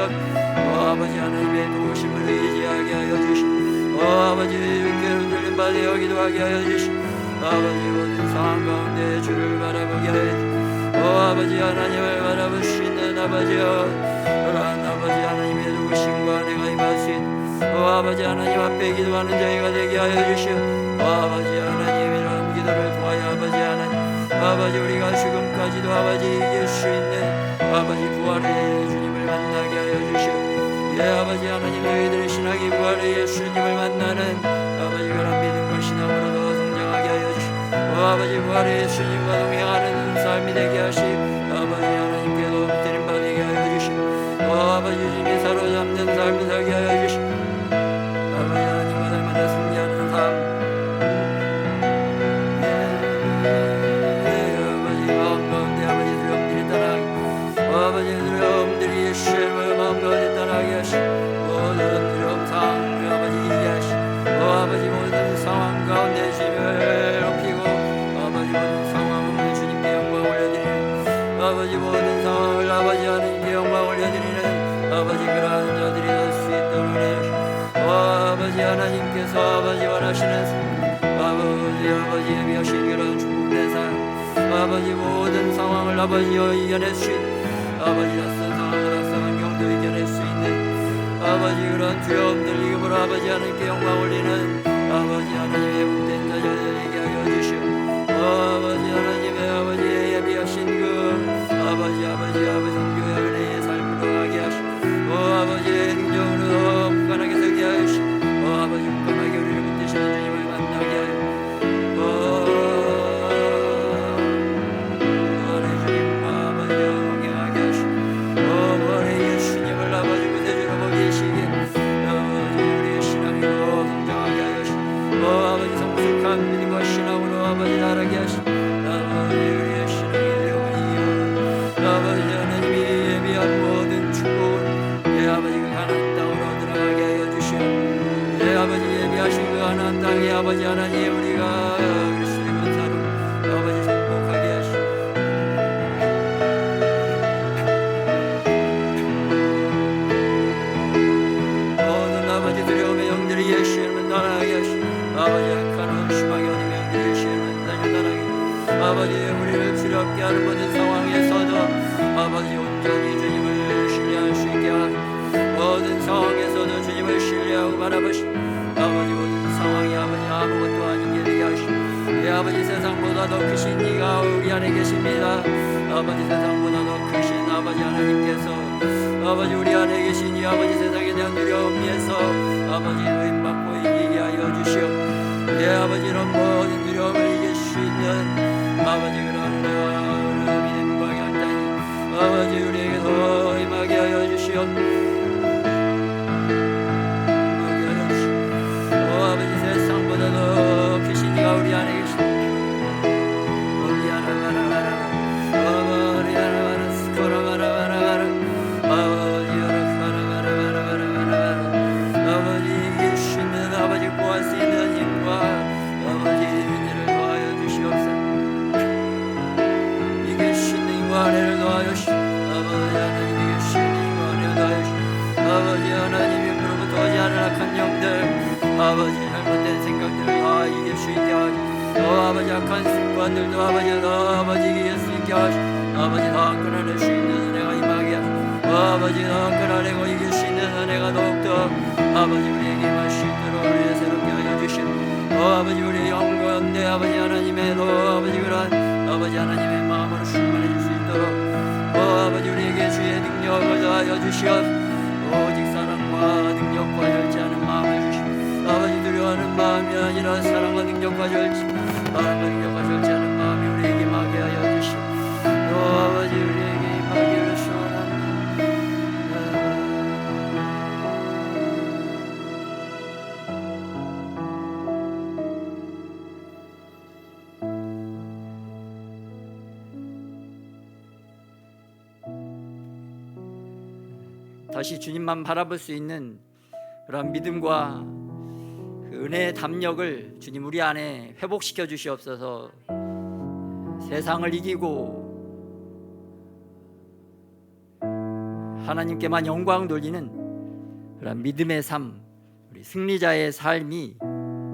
아버지 하나님의 도우심을 의지하게 하여 주시오 아버지 위기로 들린 바 되어 기도하게 하여 주시오 아버지 모든 상황 가운데 주를 바라보게 하여 주시오 아버지 하나님을 바라볼 수 있는 아버지여 그러한 아버지 하나님의 도우심과 내가 임할 수 있는 아버지 하나님 앞에 기도하는 저희가 되게 하여 주시오 아버지 하나님 이런 기도를 통하여 아버지 하나님 아버지 우리가 지금까지도 아버지 이길 수 있는 아버지 부활의 주님을 만나게 하여 주시오 아버지 하나님 저희들의 신앙이 부활의 예수님을 만나는 아버지 그런 믿음과 신앙으로 더 성장하게 하여 주시오 아버지 부활의 예수님과 동행하는 삶이 되게 하시오 아버지 하나님께도 드린 바 되게 하여 주시오 아버지 주님이 사로잡는 삶을 살게 하여 주시오 아버지 하나님과 날마다 승리하는 삶 아버지 마음 가운데 아버지 두려움들이 떠나게 아버지 두려움들이 예수의 마음 가운데 떠나게 하시고 모든 두려움 상황을 아버지 이기게 하시고 아버지 모든 상황 가운데 주님을 높이고 아버지 모든 상황을 주님께 영광 올려드리는 아버지 모든 상황을 아버지 하나님께 영광 올려드리는 아버지 그러한 자들이 될 수 있도록 해주시고 아버지 하나님께서 아버지 원하시는 아버지 예비하신 그런 축복된 삶 아버지 모든 상황을 아버지 이겨낼 수 있는 아버지 낯선 상황을 낯선 환경도 이겨낼 수 있는 아버지 그런 두려움들 이금으로 아버지 하나님께 영광 올리는 아버지 하나님의 복된 자녀들에게 하여 주시오 아버지 하나님의 아버지 예비하신 그 아버지 성교의 은혜의 삶으로 가게 하시오 아버지의 능력으로 굳건하게 서게 하시오 아버지 굳건하게 우리를 붙드시는 주님을 만나게 하여 부활의 주님 아버지 영광하게 하시오 부활의 예수님을 아버지 구세주로 보기 계시게 아버지 우리의 신앙이 더 성장하게 하여 주시오 아버지 성숙한 믿음과 신앙으로 아버지 자라게 하시오 아버지 우리의 신앙이 되어버리여 아버지 하나님이 예비한 모든 축복을 아버지가 가나안 땅으로 들어가게 하여 주시오 아버지 예비하신 그 가나안 땅에 아버지 하나님 우리가 그리스도의 권사로 아버지 정복하게 하시오 모든 아버지 두려움의 영들이 예수님을 떠나게 하시오 아버지 악한 심하게 하는 영들이 예수님을 떠나게 아버지 우리를 두렵게 하는 모든 상황에서도 아버지 온전히 주님을 신뢰할 수 있게 하라. 모든 상황에서도 주님을 신뢰하고 바라보시 아버지 모든 상황이 아버지 아무것도 아니게 되게 하시고 아버지 세상보다 더 크신 이가 우리 안에 계십니다. 아버지 세상보다 더 크신 아버지 하나님께서 아버지 우리 안에 계신 이 아버지 세상에 대한 두려움에서 아버지 노임받고 이기게 하여 주시오. 아버지 이런 모든 두려움을 이길 수 있는 아버지 그런 은혜와 믿음과 결단이 아버지 우리에게 더 임하게 하여 주시오. 임하게 하여 주시오. 아버지 세상보다 더 크신 이가 우리 안에 계십니다. 우리 하나바라바라 우리 하나바라 스코라바라바라바라 아버지 하나바라바라바라바라 아버지 이길 수 있는 아버지 구할 수 있는 힘과 아버지 은혜를 더하여 주시옵소서. 이길 수 있는 힘과 은혜를 더하여 주시옵소서. 아버지 하나님 이길 수 있는 힘과 은혜를 더하여 주시옵소서. 아버지 하나님으로부터 오지 않은 악한 영들 아버지 잘못된 생각들을 다 이길 수 있게 하시옵소서. 아버지 악한 습관들도 아버지 이길 수 있게 하시옵소서. 아버지 다 끊어낼 수 있는 은혜가 임하게 하시옵소서. 아버지 다 끊어내고 이길 수 있는 은혜가 더욱더 아버지 우리에게 임할 수 있도록 우리를 새롭게 하여 주시옵소서. 아버지 우리의 영광대 아버지 하나님의 아버지 그런 아버지 하나님의 마음으로 충만해질 수 있도록 아버지 우리에게 주의 능력을 더하여 주시옵소서. 오직 사랑과 능력과 절제하는 마음을 주시옵소서. 아버지 두려워하는 마음이 아니라 사랑과 능력과 절제하는 마음이 우리에게 임하게 하여 주시옵소서. 아버지 우리에게 임하기를 소원합니다. 다시 주님만 바라볼 수 있는 그런 믿음과 그 은혜의 담력을 주님 우리 안에 회복시켜 주시옵소서. 세상을 이기고 하나님께만 영광 돌리는 그런 믿음의 삶, 우리 승리자의 삶이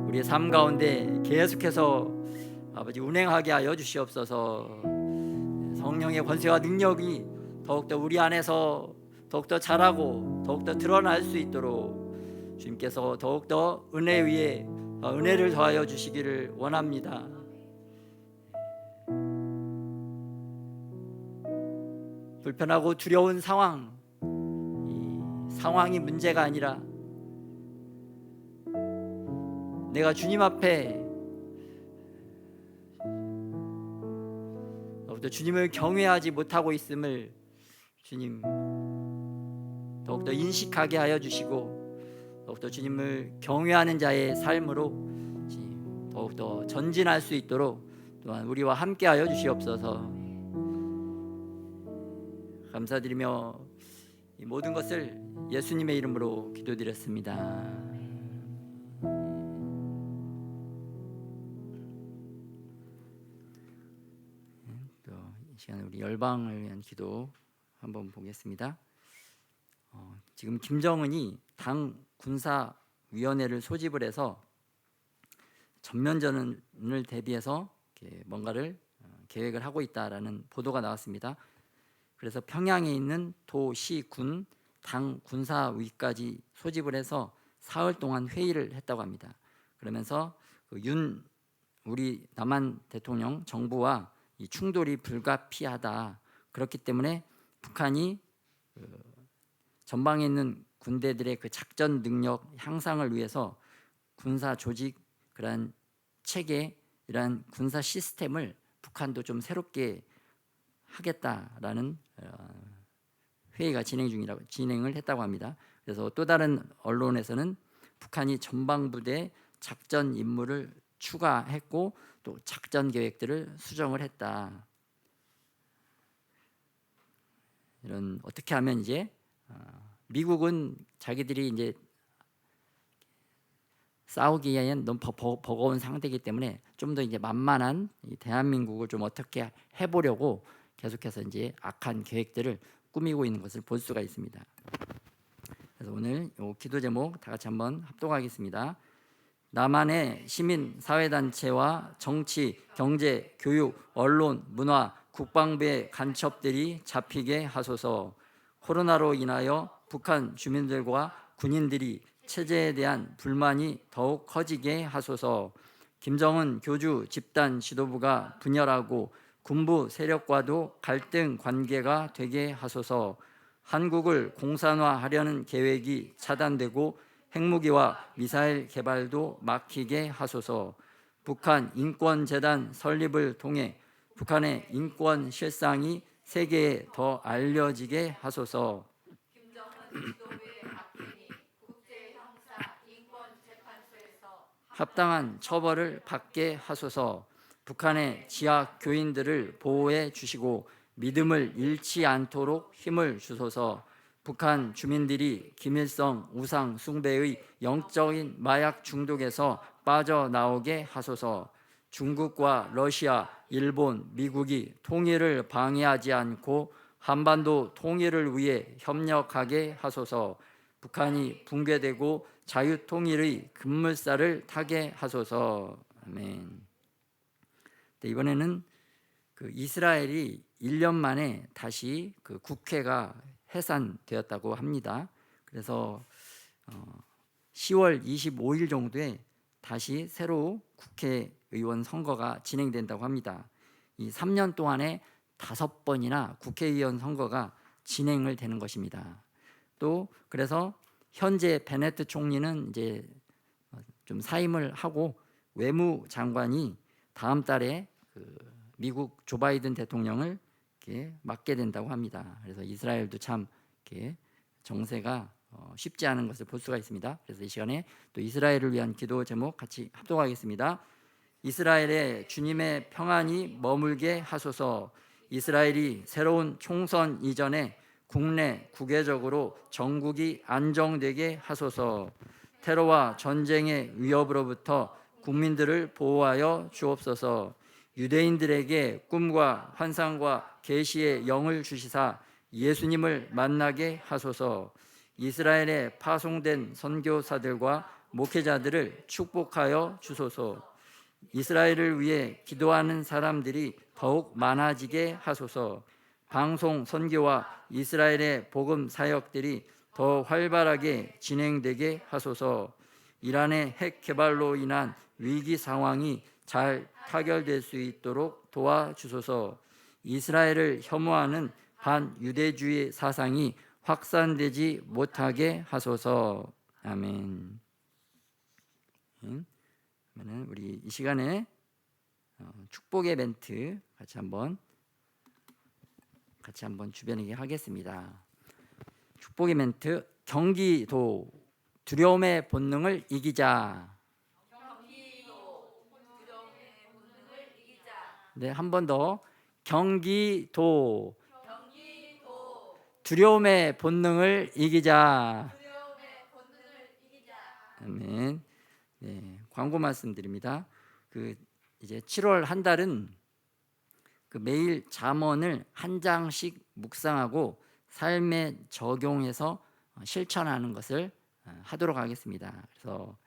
우리의 삶 가운데 계속해서 아버지 운행하게 하여 주시옵소서. 성령의 권세와 능력이 더욱더 우리 안에서 더욱더 자라고 더욱더 드러날 수 있도록 주님께서 더욱더 은혜 위에 은혜를 더하여 주시기를 원합니다. 불편하고 두려운 상황, 이 상황이 문제가 아니라 내가 주님 앞에 더욱더 주님을 경외하지 못하고 있음을 주님 더욱더 인식하게 하여 주시고 더욱더 주님을 경외하는 자의 삶으로 더욱더 전진할 수 있도록 또한 우리와 함께 하여 주시옵소서. 감사드리며 이 모든 것을 예수님의 이름으로 기도드렸습니다. 또 이 시간에 우리 열방을 위한 기도 한번 보겠습니다. 지금 김정은이 당 군사위원회를 소집을 해서 전면전을 대비해서 뭔가를 계획을 하고 있다라는 보도가 나왔습니다. 그래서 평양에 있는 도, 시, 군, 당 군사위까지 소집을 해서 사흘 동안 회의를 했다고 합니다. 그러면서 우리 남한 대통령 정부와 이 충돌이 불가피하다. 그렇기 때문에 북한이 전방에 있는 군대들의 그 작전 능력 향상을 위해서 군사 조직 그런 체계 이런 군사 시스템을 북한도 좀 새롭게 하겠다라는 회의가 진행을 했다고 합니다. 그래서 또 다른 언론에서는 북한이 전방부대 작전 임무를 추가했고 또 작전 계획들을 수정을 했다. 이런 어떻게 하면 이제 미국은 자기들이 이제 싸우기에는 너무 버거운 상태이기 때문에 좀 더 이제 만만한 이 대한민국을 좀 어떻게 해보려고 계속해서 이제 악한 계획들을 꾸미고 있는 것을 볼 수가 있습니다. 그래서 오늘 이 기도 제목 다 같이 한번 합독하겠습니다. 남한의 시민 사회단체와 정치, 경제, 교육, 언론, 문화, 국방부의 간첩들이 잡히게 하소서. 코로나로 인하여 북한 주민들과 군인들이 체제에 대한 불만이 더욱 커지게 하소서. 김정은 교주 집단 지도부가 분열하고 군부 세력과도 갈등 관계가 되게 하소서. 한국을 공산화하려는 계획이 차단되고 핵무기와 미사일 개발도 막히게 하소서. 북한 인권재단 설립을 통해 북한의 인권 실상이 세계에 더 알려지게 하소서. 합당한 처벌을 받게 하소서. 북한의 지하 교인들을 보호해 주시고 믿음을 잃지 않도록 힘을 주소서. 북한 주민들이 김일성 우상 숭배의 영적인 마약 중독에서 빠져나오게 하소서. 중국과 러시아, 일본, 미국이 통일을 방해하지 않고 한반도 통일을 위해 협력하게 하소서. 북한이 붕괴되고 자유통일의 급물살을 타게 하소서. 아멘. 네, 이번에는 그 이스라엘이 1년 만에 다시 그 국회가 해산되었다고 합니다. 그래서 10월 25일 정도에 다시 새로 국회의원 선거가 진행된다고 합니다. 이 3년 동안에 5번이나 국회의원 선거가 진행을 되는 것입니다. 또 그래서 현재 베네트 총리는 이제 좀 사임을 하고 외무장관이 다음 달에 그 미국 조 바이든 대통령을 이렇게 맡게 된다고 합니다. 그래서 이스라엘도 참 이렇게 정세가 쉽지 않은 것을 볼 수가 있습니다. 그래서 이 시간에 또 이스라엘을 위한 기도 제목 같이 합독하겠습니다. 이스라엘에 주님의 평안이 머물게 하소서. 이스라엘이 새로운 총선 이전에 국내 국외적으로 전국이 안정되게 하소서. 테러와 전쟁의 위협으로부터 국민들을 보호하여 주옵소서. 유대인들에게 꿈과 환상과 계시의 영을 주시사 예수님을 만나게 하소서. 이스라엘에 파송된 선교사들과 목회자들을 축복하여 주소서. 이스라엘을 위해 기도하는 사람들이 더욱 많아지게 하소서. 방송 선교와 이스라엘의 복음 사역들이 더 활발하게 진행되게 하소서. 이란의 핵 개발로 인한 위기 상황이 잘 타결될 수 있도록 도와주소서. 이스라엘을 혐오하는 반유대주의 사상이 확산되지 못하게 하소서. 아멘. 그러면 우리 이 시간에 축복의 멘트 같이 한번 주변에게 하겠습니다. 축복의 멘트. 경기도 두려움의 본능을 이기자. 네, 한 번 더. 경기도 두려움의 본능을 이기자. 아멘. 네, 광고 말씀드립니다. 그 이제 7월 한 달은 그 매일 잠언을 한 장씩 묵상하고 삶에 적용해서 실천하는 것을 하도록 하겠습니다. 그래서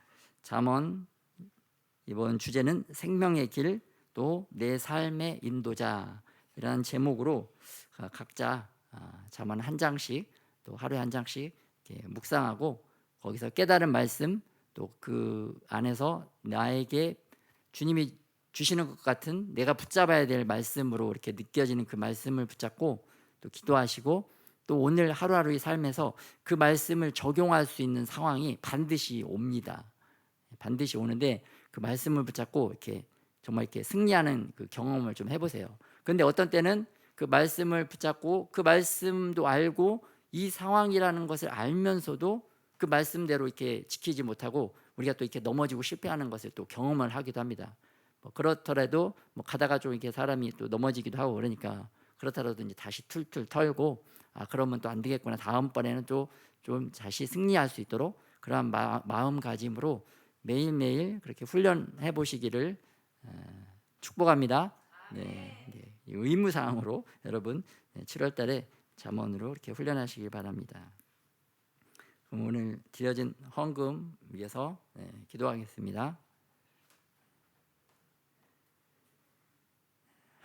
잠언 이번 주제는 생명의 길, 또 내 삶의 인도자이라는 제목으로 각자 잠언 한 장씩, 또 하루에 한 장씩 이렇게 묵상하고 거기서 깨달은 말씀, 또 그 안에서 나에게 주님이 주시는 것 같은 내가 붙잡아야 될 말씀으로 이렇게 느껴지는 그 말씀을 붙잡고 또 기도하시고, 또 오늘 하루하루의 삶에서 그 말씀을 적용할 수 있는 상황이 반드시 옵니다. 반드시 오는데 그 말씀을 붙잡고 이렇게 정말 이렇게 승리하는 그 경험을 좀 해보세요. 그런데 어떤 때는 그 말씀을 붙잡고 그 말씀도 알고 이 상황이라는 것을 알면서도 그 말씀대로 이렇게 지키지 못하고 우리가 또 이렇게 넘어지고 실패하는 것을 또 경험을 하기도 합니다. 뭐 그렇더라도 뭐 가다가 좀 이렇게 사람이 또 넘어지기도 하고 그러니까 그렇더라도 이제 다시 툴툴 털고 그러면 또 안 되겠구나, 다음번에는 또 좀 다시 승리할 수 있도록 그러한 마음가짐으로 매일매일 그렇게 훈련해 보시기를 축복합니다. 네, 의무사항으로 여러분 7월 달에 잠언으로 이렇게 훈련하시길 바랍니다. 그럼 오늘 드려진 헌금 위해서 기도하겠습니다.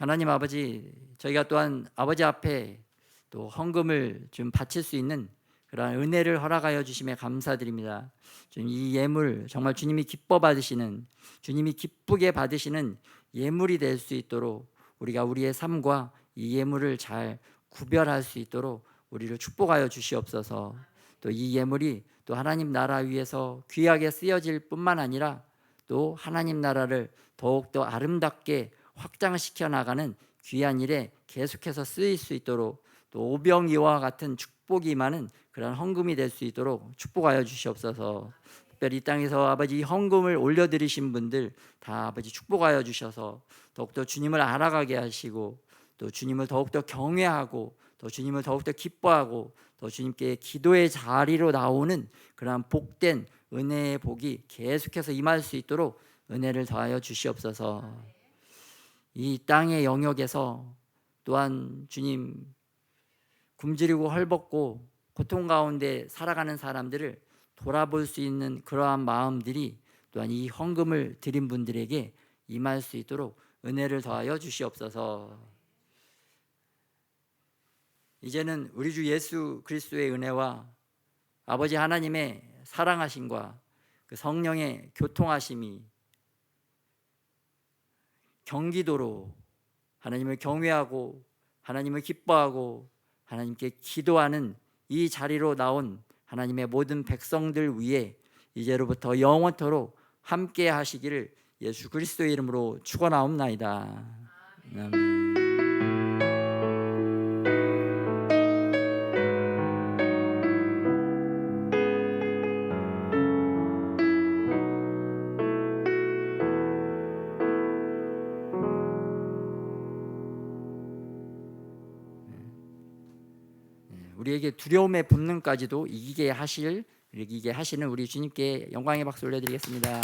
하나님 아버지, 저희가 또한 아버지 앞에 또 헌금을 좀 바칠 수 있는 그러한 은혜를 허락하여 주심에 감사드립니다. 좀 이 예물 정말 주님이 기뻐 받으시는, 주님이 기쁘게 받으시는 예물이 될 수 있도록 우리가 우리의 삶과 이 예물을 잘 구별할 수 있도록 우리를 축복하여 주시옵소서. 또 이 예물이 또 하나님 나라 위해서 귀하게 쓰여질 뿐만 아니라 또 하나님 나라를 더욱더 아름답게 확장시켜 나가는 귀한 일에 계속해서 쓰일 수 있도록, 또 오병이와 같은 축복이 임하는 그런 헌금이 될 수 있도록 축복하여 주시옵소서. 특별히 이 땅에서 아버지 헌금을 올려드리신 분들 다 아버지 축복하여 주셔서 더욱더 주님을 알아가게 하시고, 또 주님을 더욱더 경외하고, 또 주님을 더욱더 기뻐하고, 또 주님께 기도의 자리로 나오는 그러한 복된 은혜의 복이 계속해서 임할 수 있도록 은혜를 더하여 주시옵소서. 이 땅의 영역에서 또한 주님, 굶주리고 헐벗고 고통 가운데 살아가는 사람들을 돌아볼 수 있는 그러한 마음들이 또한 이 헌금을 드린 분들에게 임할 수 있도록 은혜를 더하여 주시옵소서. 이제는 우리 주 예수 그리스도의 은혜와 아버지 하나님의 사랑하심과 그 성령의 교통하심이 경기도로 하나님을 경외하고 하나님을 기뻐하고 하나님께 기도하는 이 자리로 나온 하나님의 모든 백성들 위에 이제로부터 영원토록 함께 하시기를 예수 그리스도의 이름으로 축원하옵나이다. 아멘. 우리에게 두려움의 본능까지도 이기게 하시는 우리 주님께 영광의 박수 올려드리겠습니다.